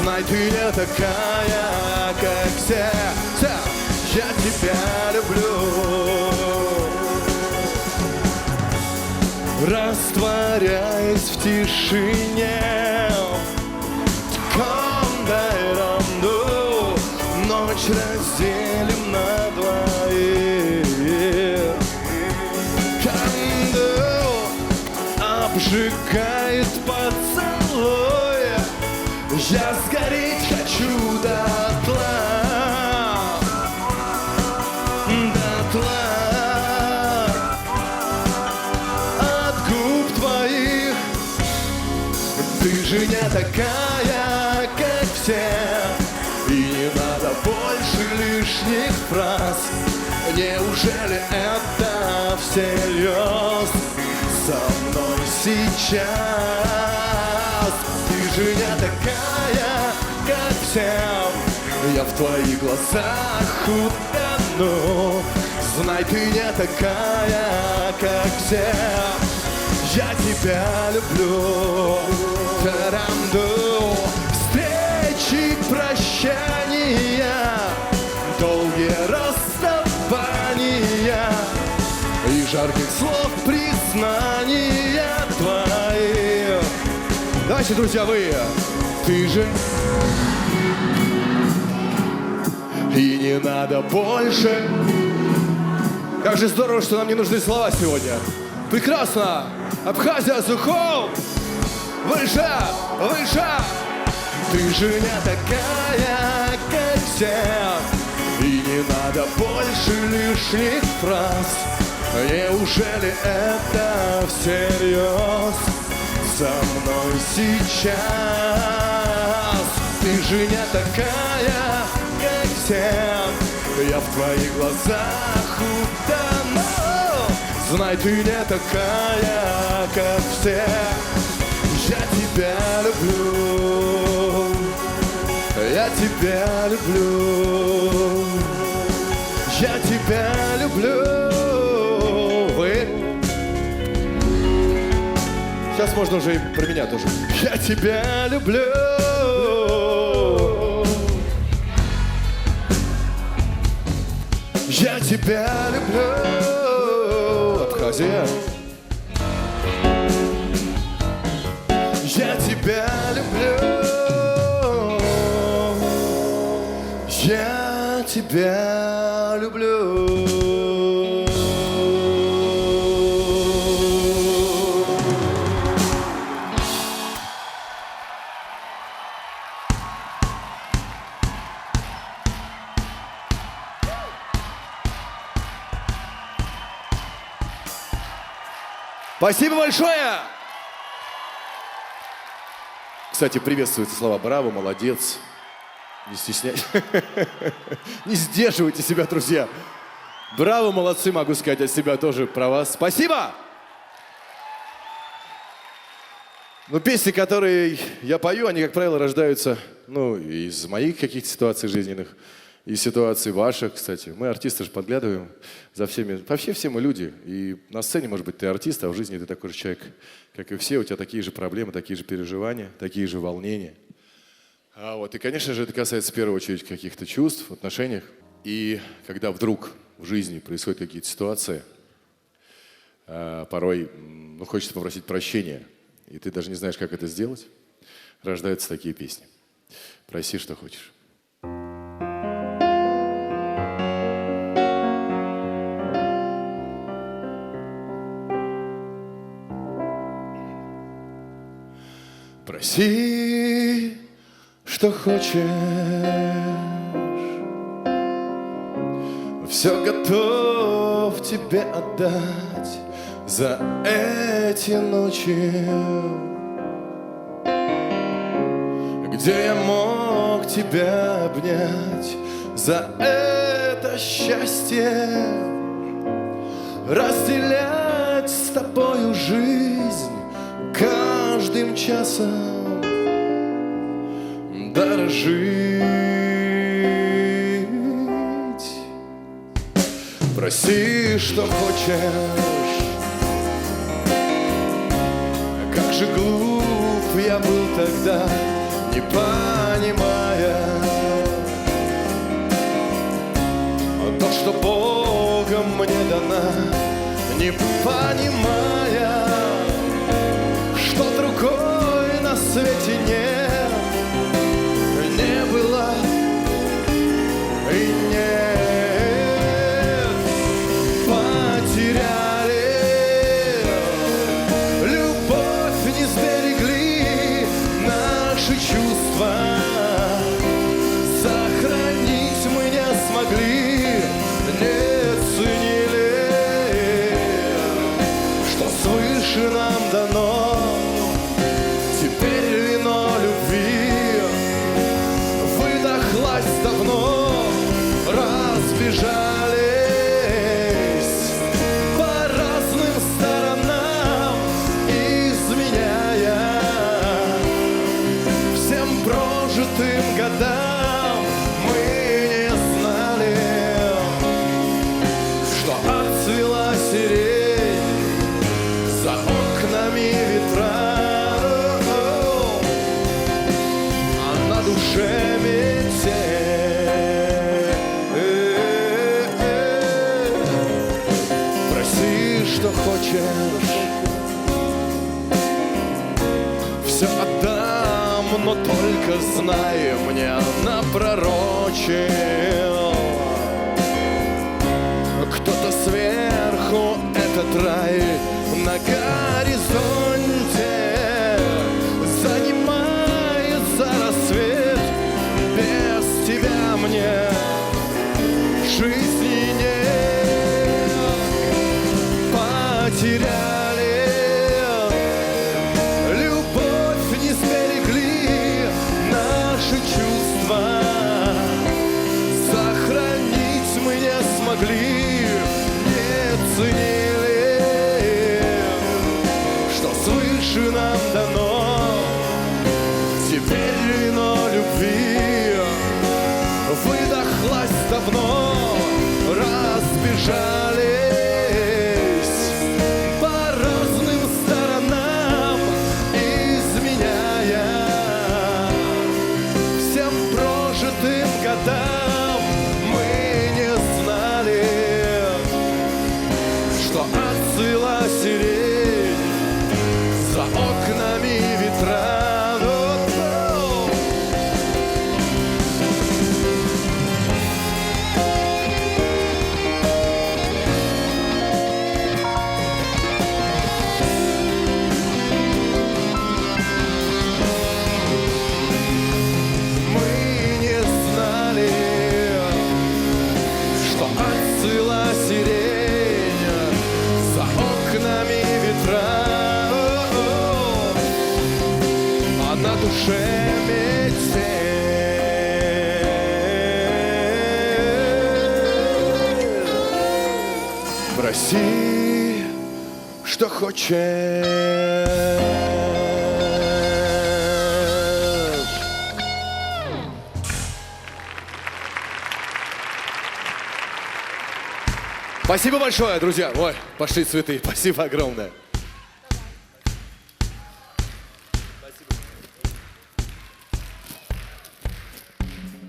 Знай, ты не такая, как все. Я тебя люблю. Растворяясь в тишине, ночь разделим на двоих. Обжигает поцелуй, я сгореть хочу дотла. Ты же не такая, как все, и не надо больше лишних фраз. Неужели это всерьез со мной сейчас? Ты же не такая, как все, Я в твоих глазах утону. Знай, ты не такая, как все. Я тебя люблю. Таранду. Встречи, прощания, долгие расставания и жарких слов признания твои. Давайте, друзья, вы. Ты же. И не надо больше. Как же здорово, что нам не нужны слова сегодня. Прекрасно. Абхазия, Сухов. Выше, выше. Ты же не такая, как все. И не надо больше лишних фраз. Неужели это всерьез со мной сейчас? Ты же не такая, как все. Я в твоих глазах утону. Знай, ты не такая, как все. Я тебя люблю. Я тебя люблю. Я тебя люблю. Вы? Сейчас можно уже и про меня тоже. Я тебя люблю. Я тебя люблю. Абхазия. Я тебя люблю. Я тебя люблю. Спасибо большое! Кстати, приветствуются слова «браво», «молодец». Не стесняйтесь. Не сдерживайте себя, друзья. Браво, молодцы, могу сказать от себя тоже про вас. Спасибо! Ну, песни, которые я пою, они, как правило, рождаются, из моих каких-то ситуаций жизненных, из ситуаций ваших, кстати. Мы, артисты, же подглядываем за всеми. Вообще все мы люди. И на сцене, может быть, ты артист, а в жизни ты такой же человек, как и все. У тебя такие же проблемы, такие же переживания, такие же волнения. И, конечно же, это касается в первую очередь каких-то чувств в отношениях. И когда вдруг в жизни происходят какие-то ситуации, порой хочется попросить прощения, и ты даже не знаешь, как это сделать, рождаются такие песни. Проси, что хочешь. Проси, что хочешь, все готов тебе отдать за эти ночи, где я мог тебя обнять, за это счастье, разделять с тобою жизнь каждым часом, дорожить. Проси, что хочешь. Как же глуп я был тогда, не понимая то, что Богом мне дана, не понимая, что другой на свете нет, не было и нет. Потеряли любовь, не сберегли наши чувства, сохранить мы не смогли, не ценили, что свыше нам дано. Теперь вино любви выдохлась давно, разбежались по разным сторонам, изменяя всем все отдам, но только знай, мне напророчил кто-то сверху этот рай на горизонте занимает за рассвет. Без тебя мне жизни нет. Потеряли любовь, не сберегли наши чувства. Сохранить мы не смогли, не ценили, что свыше нам дано. Теперь вино любви выдохлась давно, разбежались по разным сторонам, изменяя всем прожитым годам. Мы не знали, что отцвела сирень, за окнами ветра. Проси, что хочешь. Спасибо большое, друзья. Ой, пошли цветы. Спасибо огромное.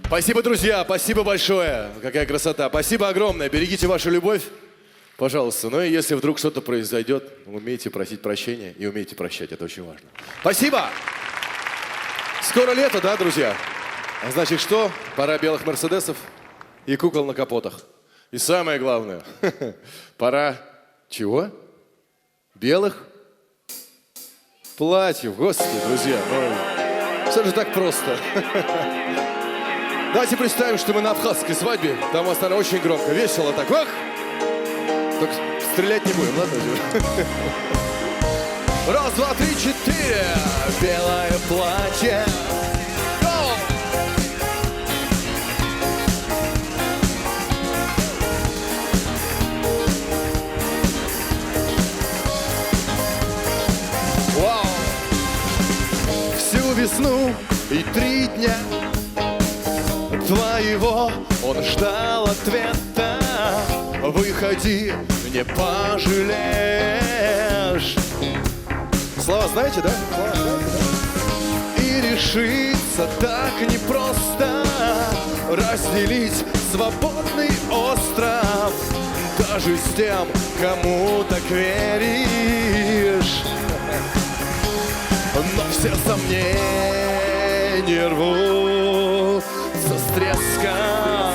Спасибо, друзья. Спасибо большое. Какая красота. Спасибо огромное. Берегите вашу любовь. Пожалуйста. Ну и если вдруг что-то произойдет, умейте просить прощения и умейте прощать. Это очень важно. Спасибо. Скоро лето, да, друзья? А значит что? Пора белых мерседесов и кукол на капотах. И самое главное, пора чего? Белых платьев. Господи, друзья, ну, все же так просто. Давайте представим, что мы на абхазской свадьбе. Там у нас, наверное, очень громко, весело так. Ах! Только стрелять не будем, ладно? Раз, два, три, четыре. Белое платье. Go! Вау! Всю весну и 3 дня твоего он ждал ответа. Выходи, не пожалеешь. Слова знаете, да? Слова знаете, да? И решиться так непросто разделить свободный остров даже с тем, кому так веришь. Но все сомнения рвутся с треском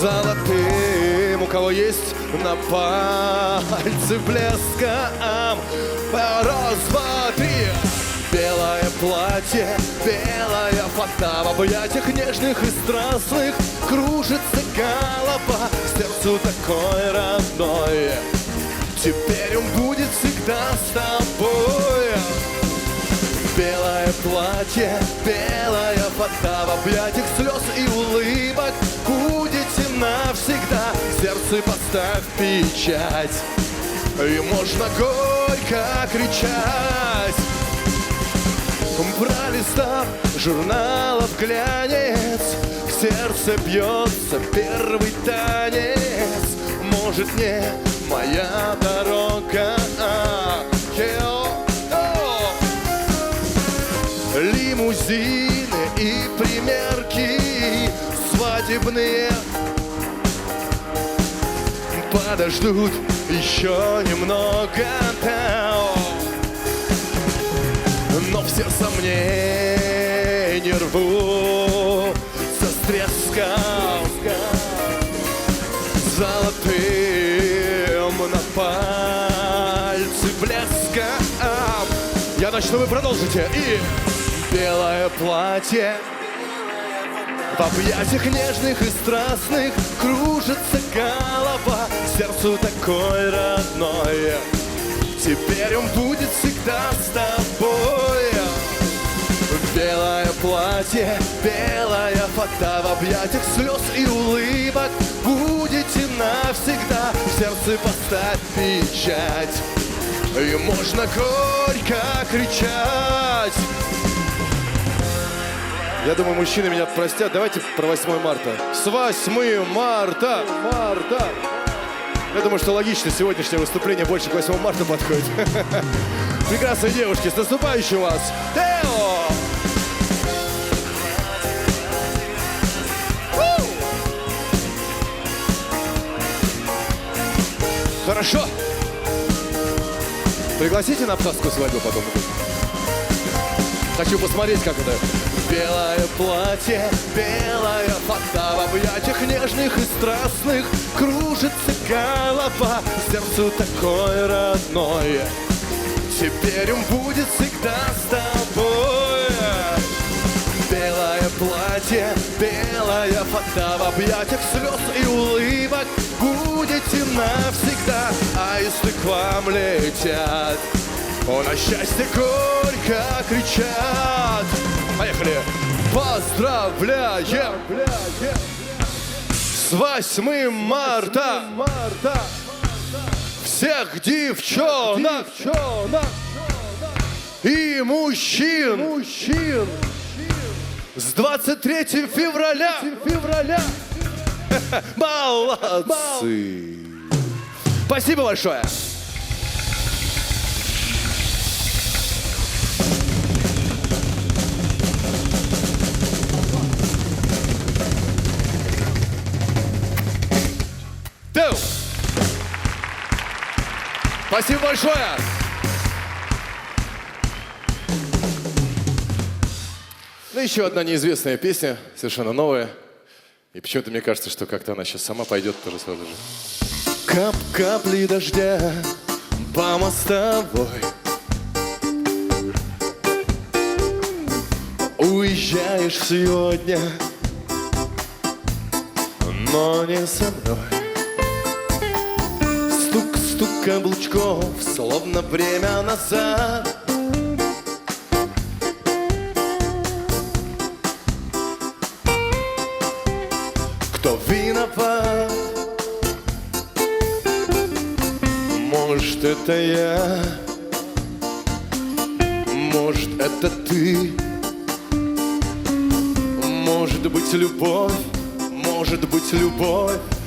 золотым, у кого есть на пальце блеском. Раз, два, три. Белое платье, белая фата, в объятиях нежных и страстных кружится голова. Сердцу такой родной, теперь он будет всегда с тобой. Белое платье, белая фата, в объятиях слез и улыбок будете навсегда. Сердце поставь печать, и можно горько кричать. Пролистав журналов глянец, в сердце бьется первый танец. Может, не моя дорога, лимузины и примерки свадебные подождут еще немного. но все сомнения рвутся с треском, золотым на пальце блеском. Я начну, вы продолжите. И белое платье в объятиях нежных и страстных кружится голова, сердцу такой родной. Теперь он будет всегда с тобой. Белое платье, белая фата в объятиях слез и улыбок. Будете навсегда, в сердце поставь печать, и можно горько кричать. Я думаю, мужчины меня простят. Давайте про 8 марта. С 8 марта! Я думаю, что логично, сегодняшнее выступление больше к 8 марта подходит. Прекрасные девушки, с наступающим вас! Тео! Хорошо! Пригласите на Абхазскую свадьбу потом. Хочу посмотреть, как это. Белое платье, белая фата в объятиях нежных и страстных кружится голова, сердцу такой родной. Теперь он будет всегда с тобой. Белое платье, белая фата в объятиях слез и улыбок. Будете навсегда, а если к вам летят, на счастье горько кричат. Поехали! Поздравляем! С 8 марта! Всех девчонок и мужчин! С 23 февраля! Молодцы! Спасибо большое! Спасибо большое! Ну, еще одна неизвестная песня, совершенно новая. И почему-то мне кажется, что как-то она сейчас сама пойдет тоже сразу же. Капли дождя по мостовой. Уезжаешь сегодня, но не со мной. Стук каблучков, словно время назад. Кто виноват? Может, это я, может, это ты, может быть, любовь,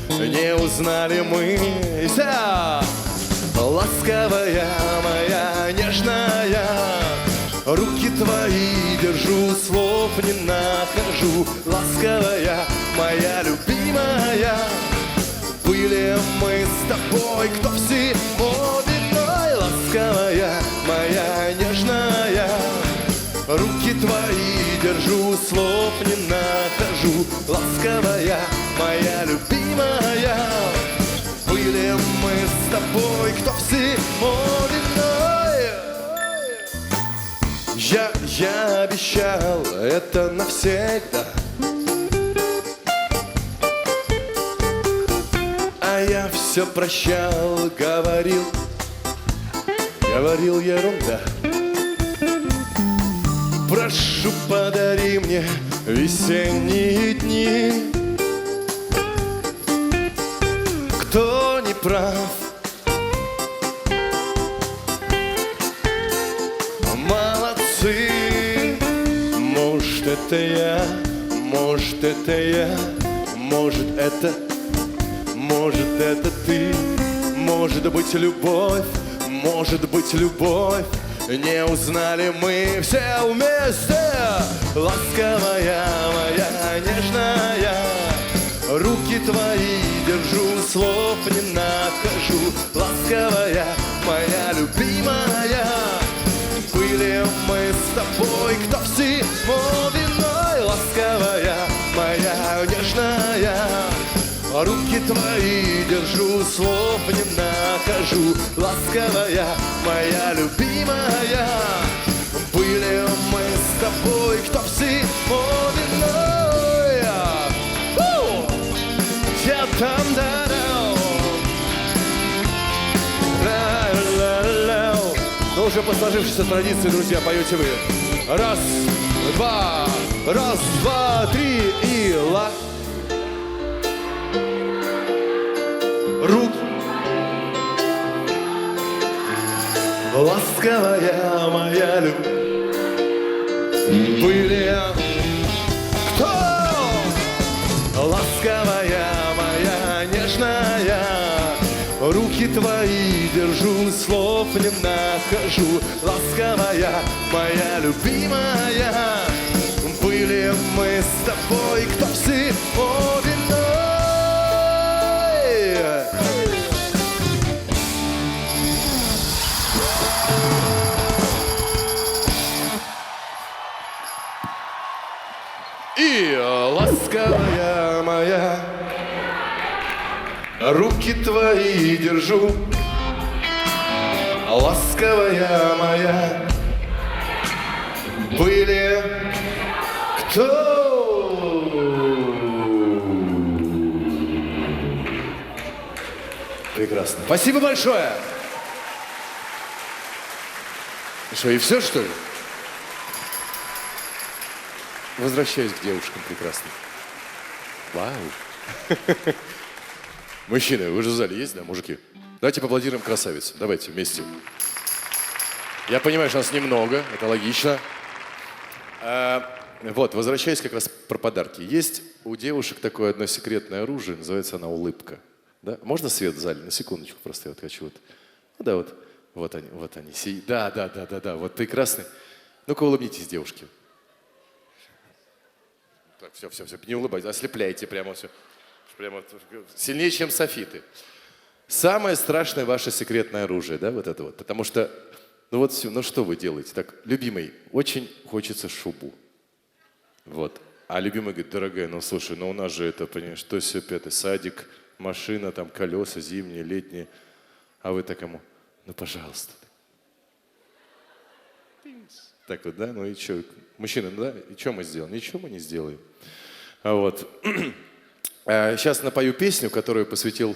не узнали мы. Ласковая моя, нежная, руки твои держу, слов не нахожу. Ласковая моя, любимая, были мы с тобой, кто всему виной. Ласковая моя, нежная, руки твои держу, слов не нахожу. Ласковая моя, любимая, были мы с тобой, кто всему виной. Я обещал это навсегда, а я все прощал, говорил ерунда. Прошу, подари мне весенние дни. Кто не прав? Молодцы. Может, это я, может, это ты. Может быть, любовь, не узнали мы все вместе. Ласковая моя, нежная, руки твои держу, слов не нахожу. Ласковая моя, любимая, были мы с с тобой, кто всему виной. Ласковая моя нежная, руки твои держу, слов не нахожу. Ласковая моя любимая, были мы с тобой, кто всему виной. Я там дарал. Но уже по сложившейся традиции, друзья, поете вы. Раз, два, три и ла. Руки. Ласковая моя любовь. Были кто? Ласковая моя нежная, руки твои держу, слов не нахожу. Ласковая моя любимая, были мы с тобой, кто всему виной. И ласковая моя, руки твои держу. Ласковая моя, были кто? Прекрасно. Спасибо большое. Что, и все, что ли? Возвращаюсь к девушкам прекрасным. Вау. Мужчины, вы же в зале есть, да, мужики? Давайте поаплодируем красавицу. Давайте вместе. Я понимаю, что нас немного, это логично. Вот, возвращаясь как раз про подарки. Есть у девушек такое одно секретное оружие, называется она улыбка. Да? Можно свет в зале? На секундочку просто я вот хочу. Вот. Ну да, вот они. Да, вот прекрасный. Ну-ка улыбнитесь, девушки. Так, все, не улыбайтесь, ослепляйте прямо все. Прямо сильнее, чем софиты. Самое страшное ваше секретное оружие, да, вот это вот. Потому что, ну вот все, ну что вы делаете? Так, любимый, очень хочется шубу. Вот. А любимый говорит, дорогая, ну слушай, ну у нас же это, понимаешь, то все пятый, садик, машина, там колеса зимние, летние. А вы так ему, ну пожалуйста. Так вот, да, ну и что? Мужчина, да, и что мы сделаем? Ничего мы не сделаем. А вот. Сейчас напою песню, которую посвятил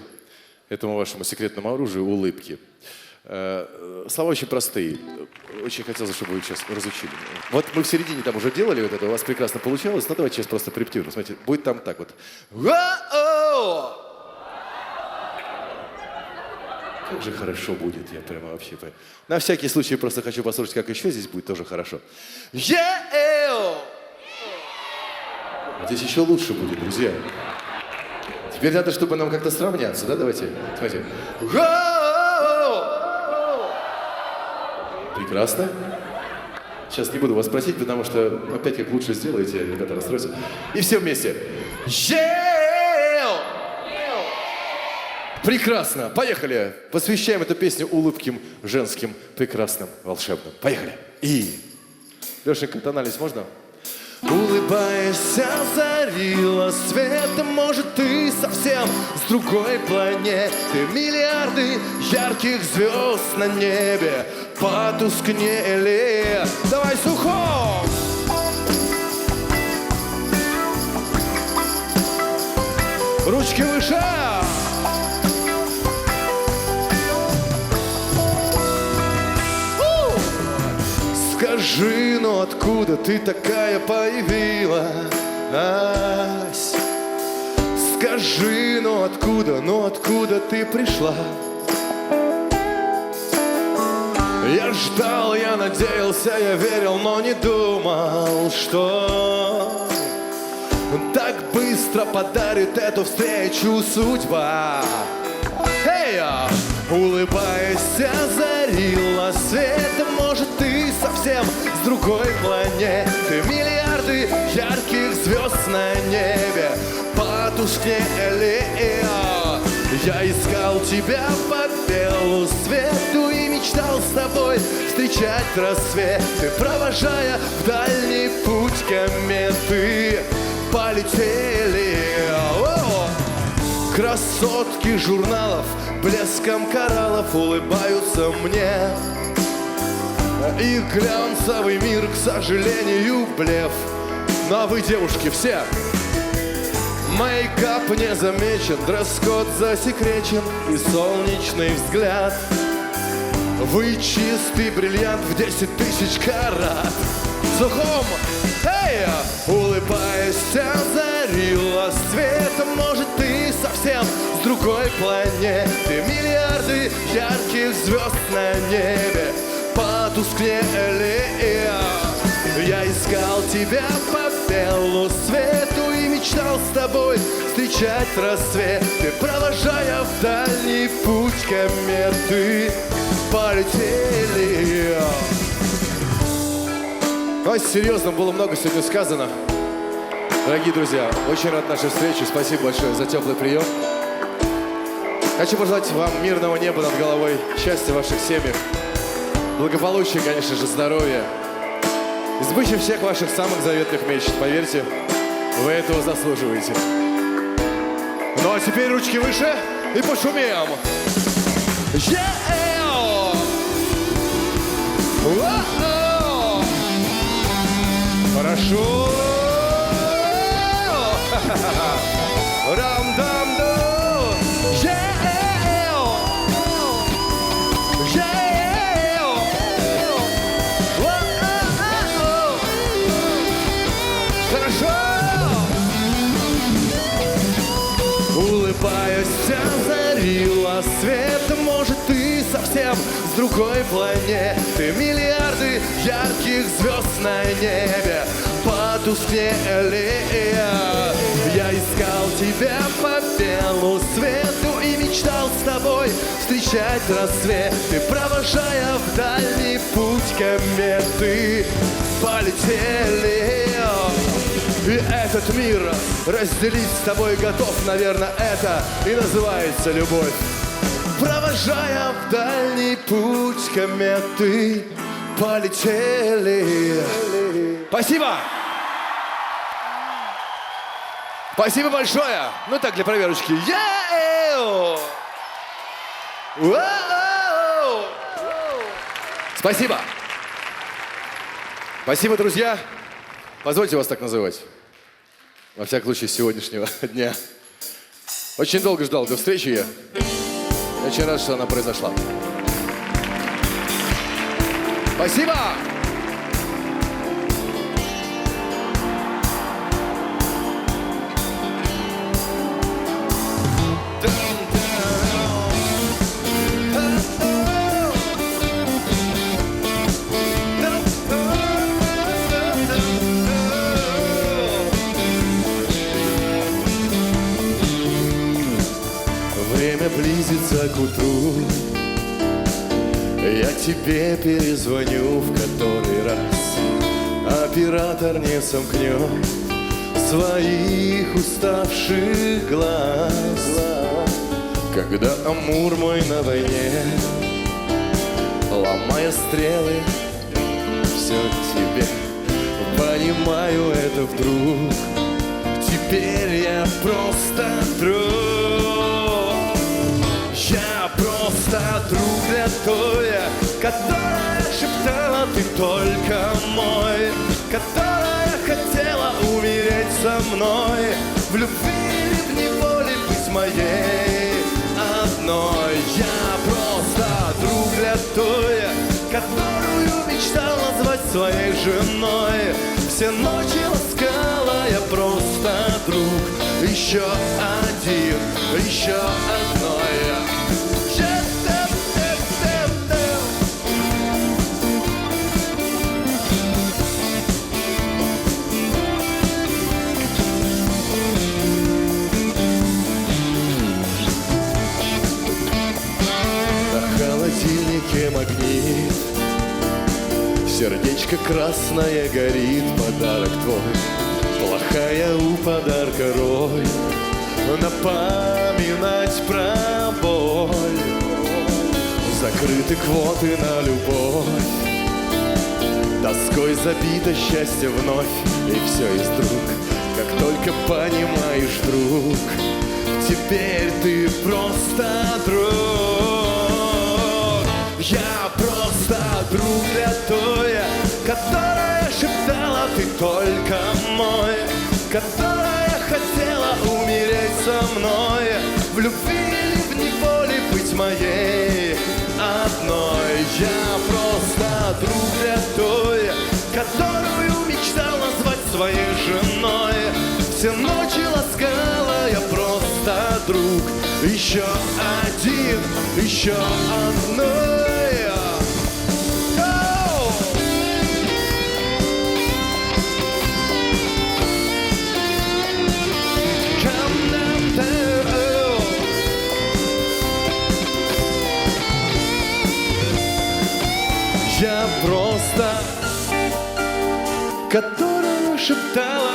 этому вашему секретному оружию улыбки. Слова очень простые. Очень хотелось, чтобы вы сейчас разучили. Вот мы в середине там уже делали вот это, у вас прекрасно получалось. Но давайте сейчас просто припетивно. Смотрите, будет там так вот. Как же хорошо будет, я прямо вообще... На всякий случай просто хочу послушать, как еще здесь будет тоже хорошо. Здесь еще лучше будет, друзья. Теперь надо, чтобы нам как-то сравняться, да? Давайте, смотрите. Прекрасно. Сейчас не буду вас просить, потому что опять как лучше сделаете, ребята, расстроятся. И все вместе. Прекрасно. Поехали. Посвящаем эту песню улыбким, женским, прекрасным, волшебным. Поехали. И... Лешенька, тональность можно? Улыбаясь, озарила светом, может, ты совсем с другой планеты. Миллиарды ярких звезд на небе потускнели. Давай сухом! Ручки выше! Скажи, ну откуда ты такая появилась? Скажи, ну откуда ты пришла? Я ждал, я надеялся, я верил, но не думал, что так быстро подарит эту встречу судьба. Улыбаясь, озарила светом, может, ты совсем с другой планеты. Миллиарды ярких звезд на небе потускнели. Я искал тебя по белу свету и мечтал с тобой встречать рассвет. Ты, провожая в дальний путь кометы, полетели. О! Красотки журналов блеском кораллов улыбаются мне. Их глянцевый мир, к сожалению, блеф. Ну а вы, девушки, все. Мейкап не замечен, дресс-код засекречен и солнечный взгляд. Вы чистый бриллиант в 10 тысяч карат. Сухом, эй, улыбаясь, озарила светом. Может, ты совсем с другой планеты. Миллиарды ярких звезд на небе потускнели. Я искал тебя по белу свету и мечтал с тобой встречать рассвет. Ты, провожая в дальний путь кометы, полетели. Ой, серьезно, было много сегодня сказано. Дорогие друзья, очень рад нашей встрече. Спасибо большое за теплый прием. Хочу пожелать вам мирного неба над головой, счастья в ваших семьях, благополучия, конечно же, здоровья, сбычи всех ваших самых заветных мечт. Поверьте, вы этого заслуживаете. Ну а теперь ручки выше и пошумим. Хорошо. Рам-дам-дам. Улыбаясь, озарила свет. Может, ты совсем с другой планеты. Миллиарды ярких звезд на небе потускнели. Я искал тебя по белу свету и мечтал с тобой встречать рассвет. Ты, провожая в дальний путь кометы, полетели. И этот мир разделить с тобой готов, наверное, это и называется любовь. Провожая в дальний путь кометы, полетели. Спасибо! Спасибо большое! Ну так, для проверочки. Спасибо! Спасибо, друзья! Позвольте вас так называть. Во всяком случае, с сегодняшнего дня. Очень долго ждал до встречи я. Очень рад, что она произошла. Спасибо! Время близится к утру, я тебе перезвоню в который раз. Оператор не сомкнет своих уставших глаз. Когда Амур мой на войне, ломая стрелы, все тебе понимаю это вдруг. Теперь я просто друг. Я просто друг для той, которая шептала, ты только мой, которая хотела умереть со мной, в любви или в неволе быть моей одной. Я просто друг для той, которую мечтала звать своей женой. Все ночи ласкала, я просто друг, еще один, еще одной. Магнит, сердечко красное горит, подарок твой, плохая у подарка роль, напоминать про боль. Закрыты квоты на любовь, тоской забито счастье вновь. И все из друг, как только понимаешь, друг, теперь ты просто друг. Я просто друг для той, которая шептала: ты только мой, которая хотела умереть со мной, в любви или в неволе быть моей одной. Я просто друг для той, которую мечтал назвать своей женой. Все ночи ласкала, я просто друг. Еще один, еще одной. Я просто, которая шептала,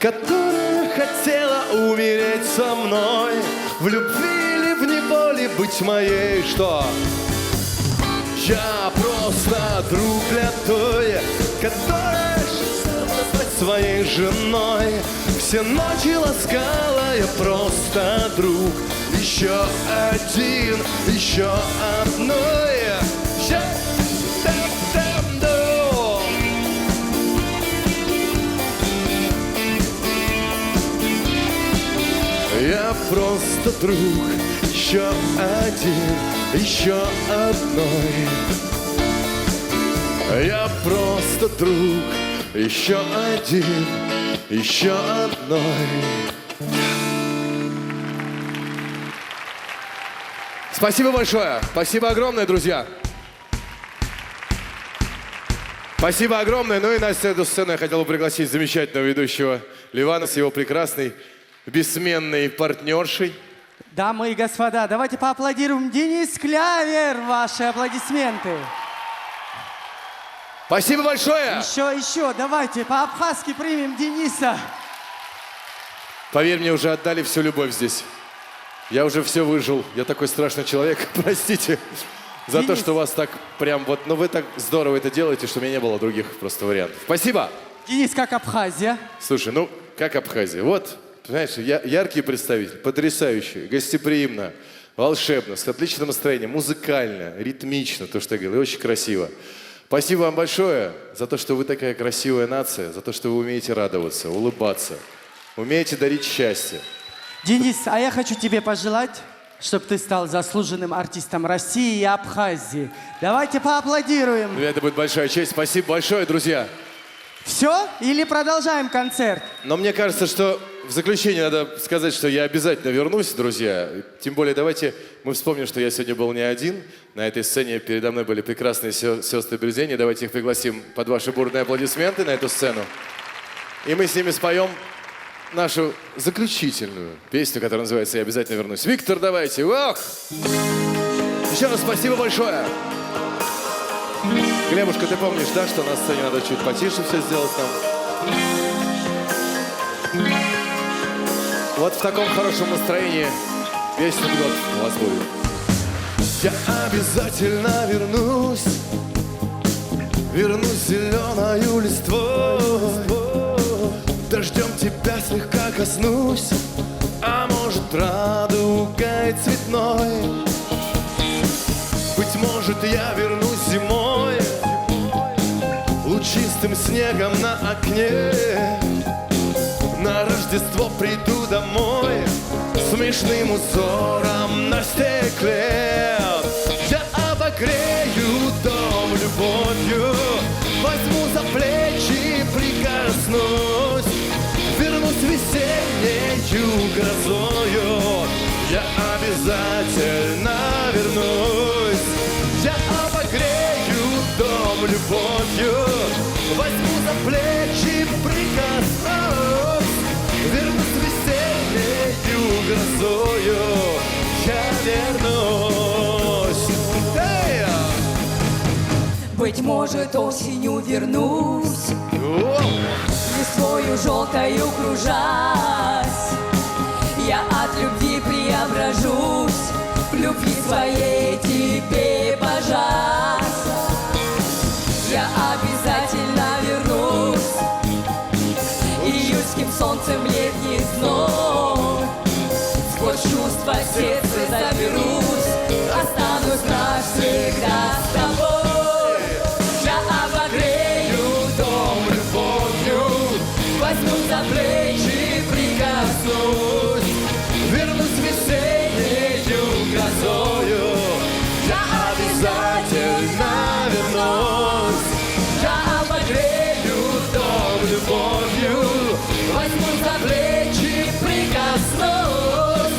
которая хотела умереть со мной, в любви или в неволе быть моей. Что? Я просто друг для той, которая шептала назвать своей женой. Все ночи ласкала, я просто друг. Еще один, еще одной. Я просто друг, еще один, еще одной. Я просто друг, еще один, еще одной. Спасибо большое, спасибо огромное, друзья. Спасибо огромное. Ну и на эту сцену я хотел бы пригласить замечательного ведущего Ливана с его прекрасной, бессменной партнершей. Дамы и господа, давайте поаплодируем Денис Клявер. Ваши аплодисменты. Спасибо большое. Еще, давайте по-абхазски примем Дениса. Поверь мне, уже отдали всю любовь здесь. Я уже все выжил. Я такой страшный человек. Простите за то, что вас так прям вот... Ну, вы так здорово это делаете, что у меня не было других просто вариантов. Спасибо. Денис, как Абхазия? Слушай, ну, как Абхазия? Вот, понимаешь, яркий представитель, потрясающий, гостеприимно, волшебно, с отличным настроением, музыкально, ритмично, то, что я говорил, и очень красиво. Спасибо вам большое за то, что вы такая красивая нация, за то, что вы умеете радоваться, улыбаться, умеете дарить счастье. Денис, а я хочу тебе пожелать, чтобы ты стал заслуженным артистом России и Абхазии. Давайте поаплодируем. Это будет большая честь. Спасибо большое, друзья. Все? Или продолжаем концерт? Но мне кажется, что в заключение надо сказать, что я обязательно вернусь, друзья. Тем более, давайте мы вспомним, что я сегодня был не один. На этой сцене передо мной были прекрасные сестры Берзени. Давайте их пригласим под ваши бурные аплодисменты на эту сцену. И мы с ними споем нашу заключительную песню, которая называется «Я обязательно вернусь». Виктор, давайте. Ох! Еще раз спасибо большое. Глебушка, ты помнишь, да, что на сцене надо чуть потише все сделать нам? Вот в таком хорошем настроении весь Новый год у вас будет. Я обязательно вернусь, вернусь зеленою листвой, дождем тебя слегка коснусь, а может радугой цветной. Быть может, я вернусь зимой, лучистым снегом на окне. На Рождество приду домой, смешным узором на стекле. Я обогрею дом любовью, возьму за плечи, прикоснусь, вернусь весеннею грозою. Я обязательно вернусь. Я обогрею дом любовью, возьму за плечи, прикоснусь, вернусь весеннею грозою. Я вернусь. Быть может, осенью вернусь, листвою желтою кружась. Я от любви преображусь в любви своей теперь, пожалуйста. Я обязательно вернусь. Июльским солнцем летний зной. Сквозь чувства сердца заберусь. Останусь навсегда с тобой. Я обогрею дом любовью. Возьму за плечи, прикоснусь. Вернусь весеннею грозою. Я обязательно вернусь. Я обогрею дом любовью. Возьму за плечи, прикоснусь.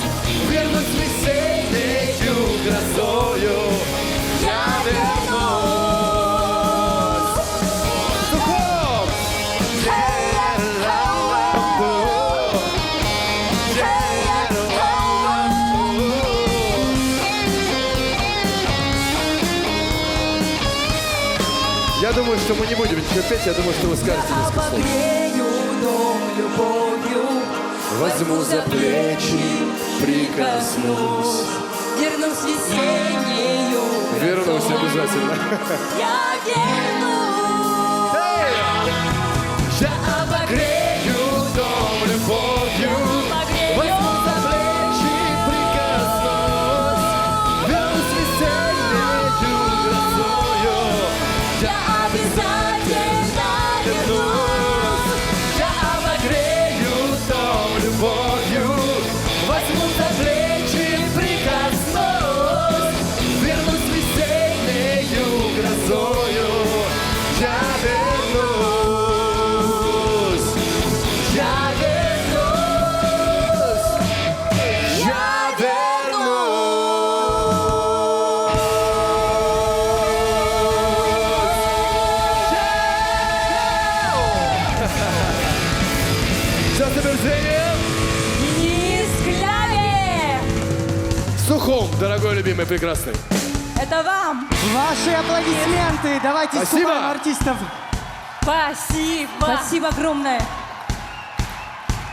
Вернусь весеннею грозою. Я вернусь. Сухом! Я думаю, что мы не будем ничего петь, я думаю, что вы скажете несколько слов. Обогрею дом любовью. Возьму за плечи, прикоснусь. Вернусь весеннею. Вернусь грозою. обязательно. Я вернусь. Я обогрею дом любовью. Возьму за плечи, прикоснусь. Вернусь весеннею грозою. Я обязательно вернусь. Я обогрею дом любовью. Возьму за плечи, прикоснусь. Вернусь весеннею грозою. Я вернусь. Я вернусь. Я Сейчас оберзение. Денис Клявер. Сухом, дорогой, любимый, прекрасный. Это вам. Ваши аплодисменты. Давайте Спасибо. слушаем артистов. Спасибо. Спасибо огромное.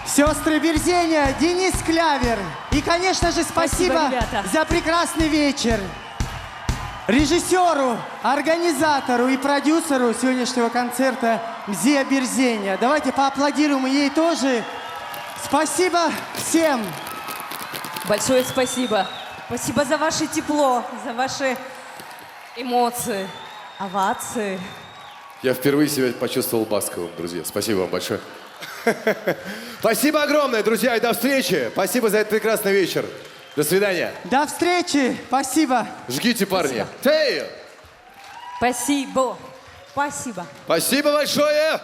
Сестры Берзения, Денис Клявер. И, конечно же, спасибо, Спасибо, ребята. за прекрасный вечер. Режиссеру, организатору и продюсеру сегодняшнего концерта Мзия Берзения. Давайте поаплодируем ей тоже. Спасибо всем. Большое спасибо. Спасибо за ваше тепло, за ваши эмоции, овации. Я впервые себя почувствовал Басковым, друзья. Спасибо вам большое. Спасибо огромное, друзья, и до встречи. Спасибо за этот прекрасный вечер. До свидания. До встречи. Спасибо. Жгите, парни. Эй! Спасибо. Спасибо. Спасибо большое.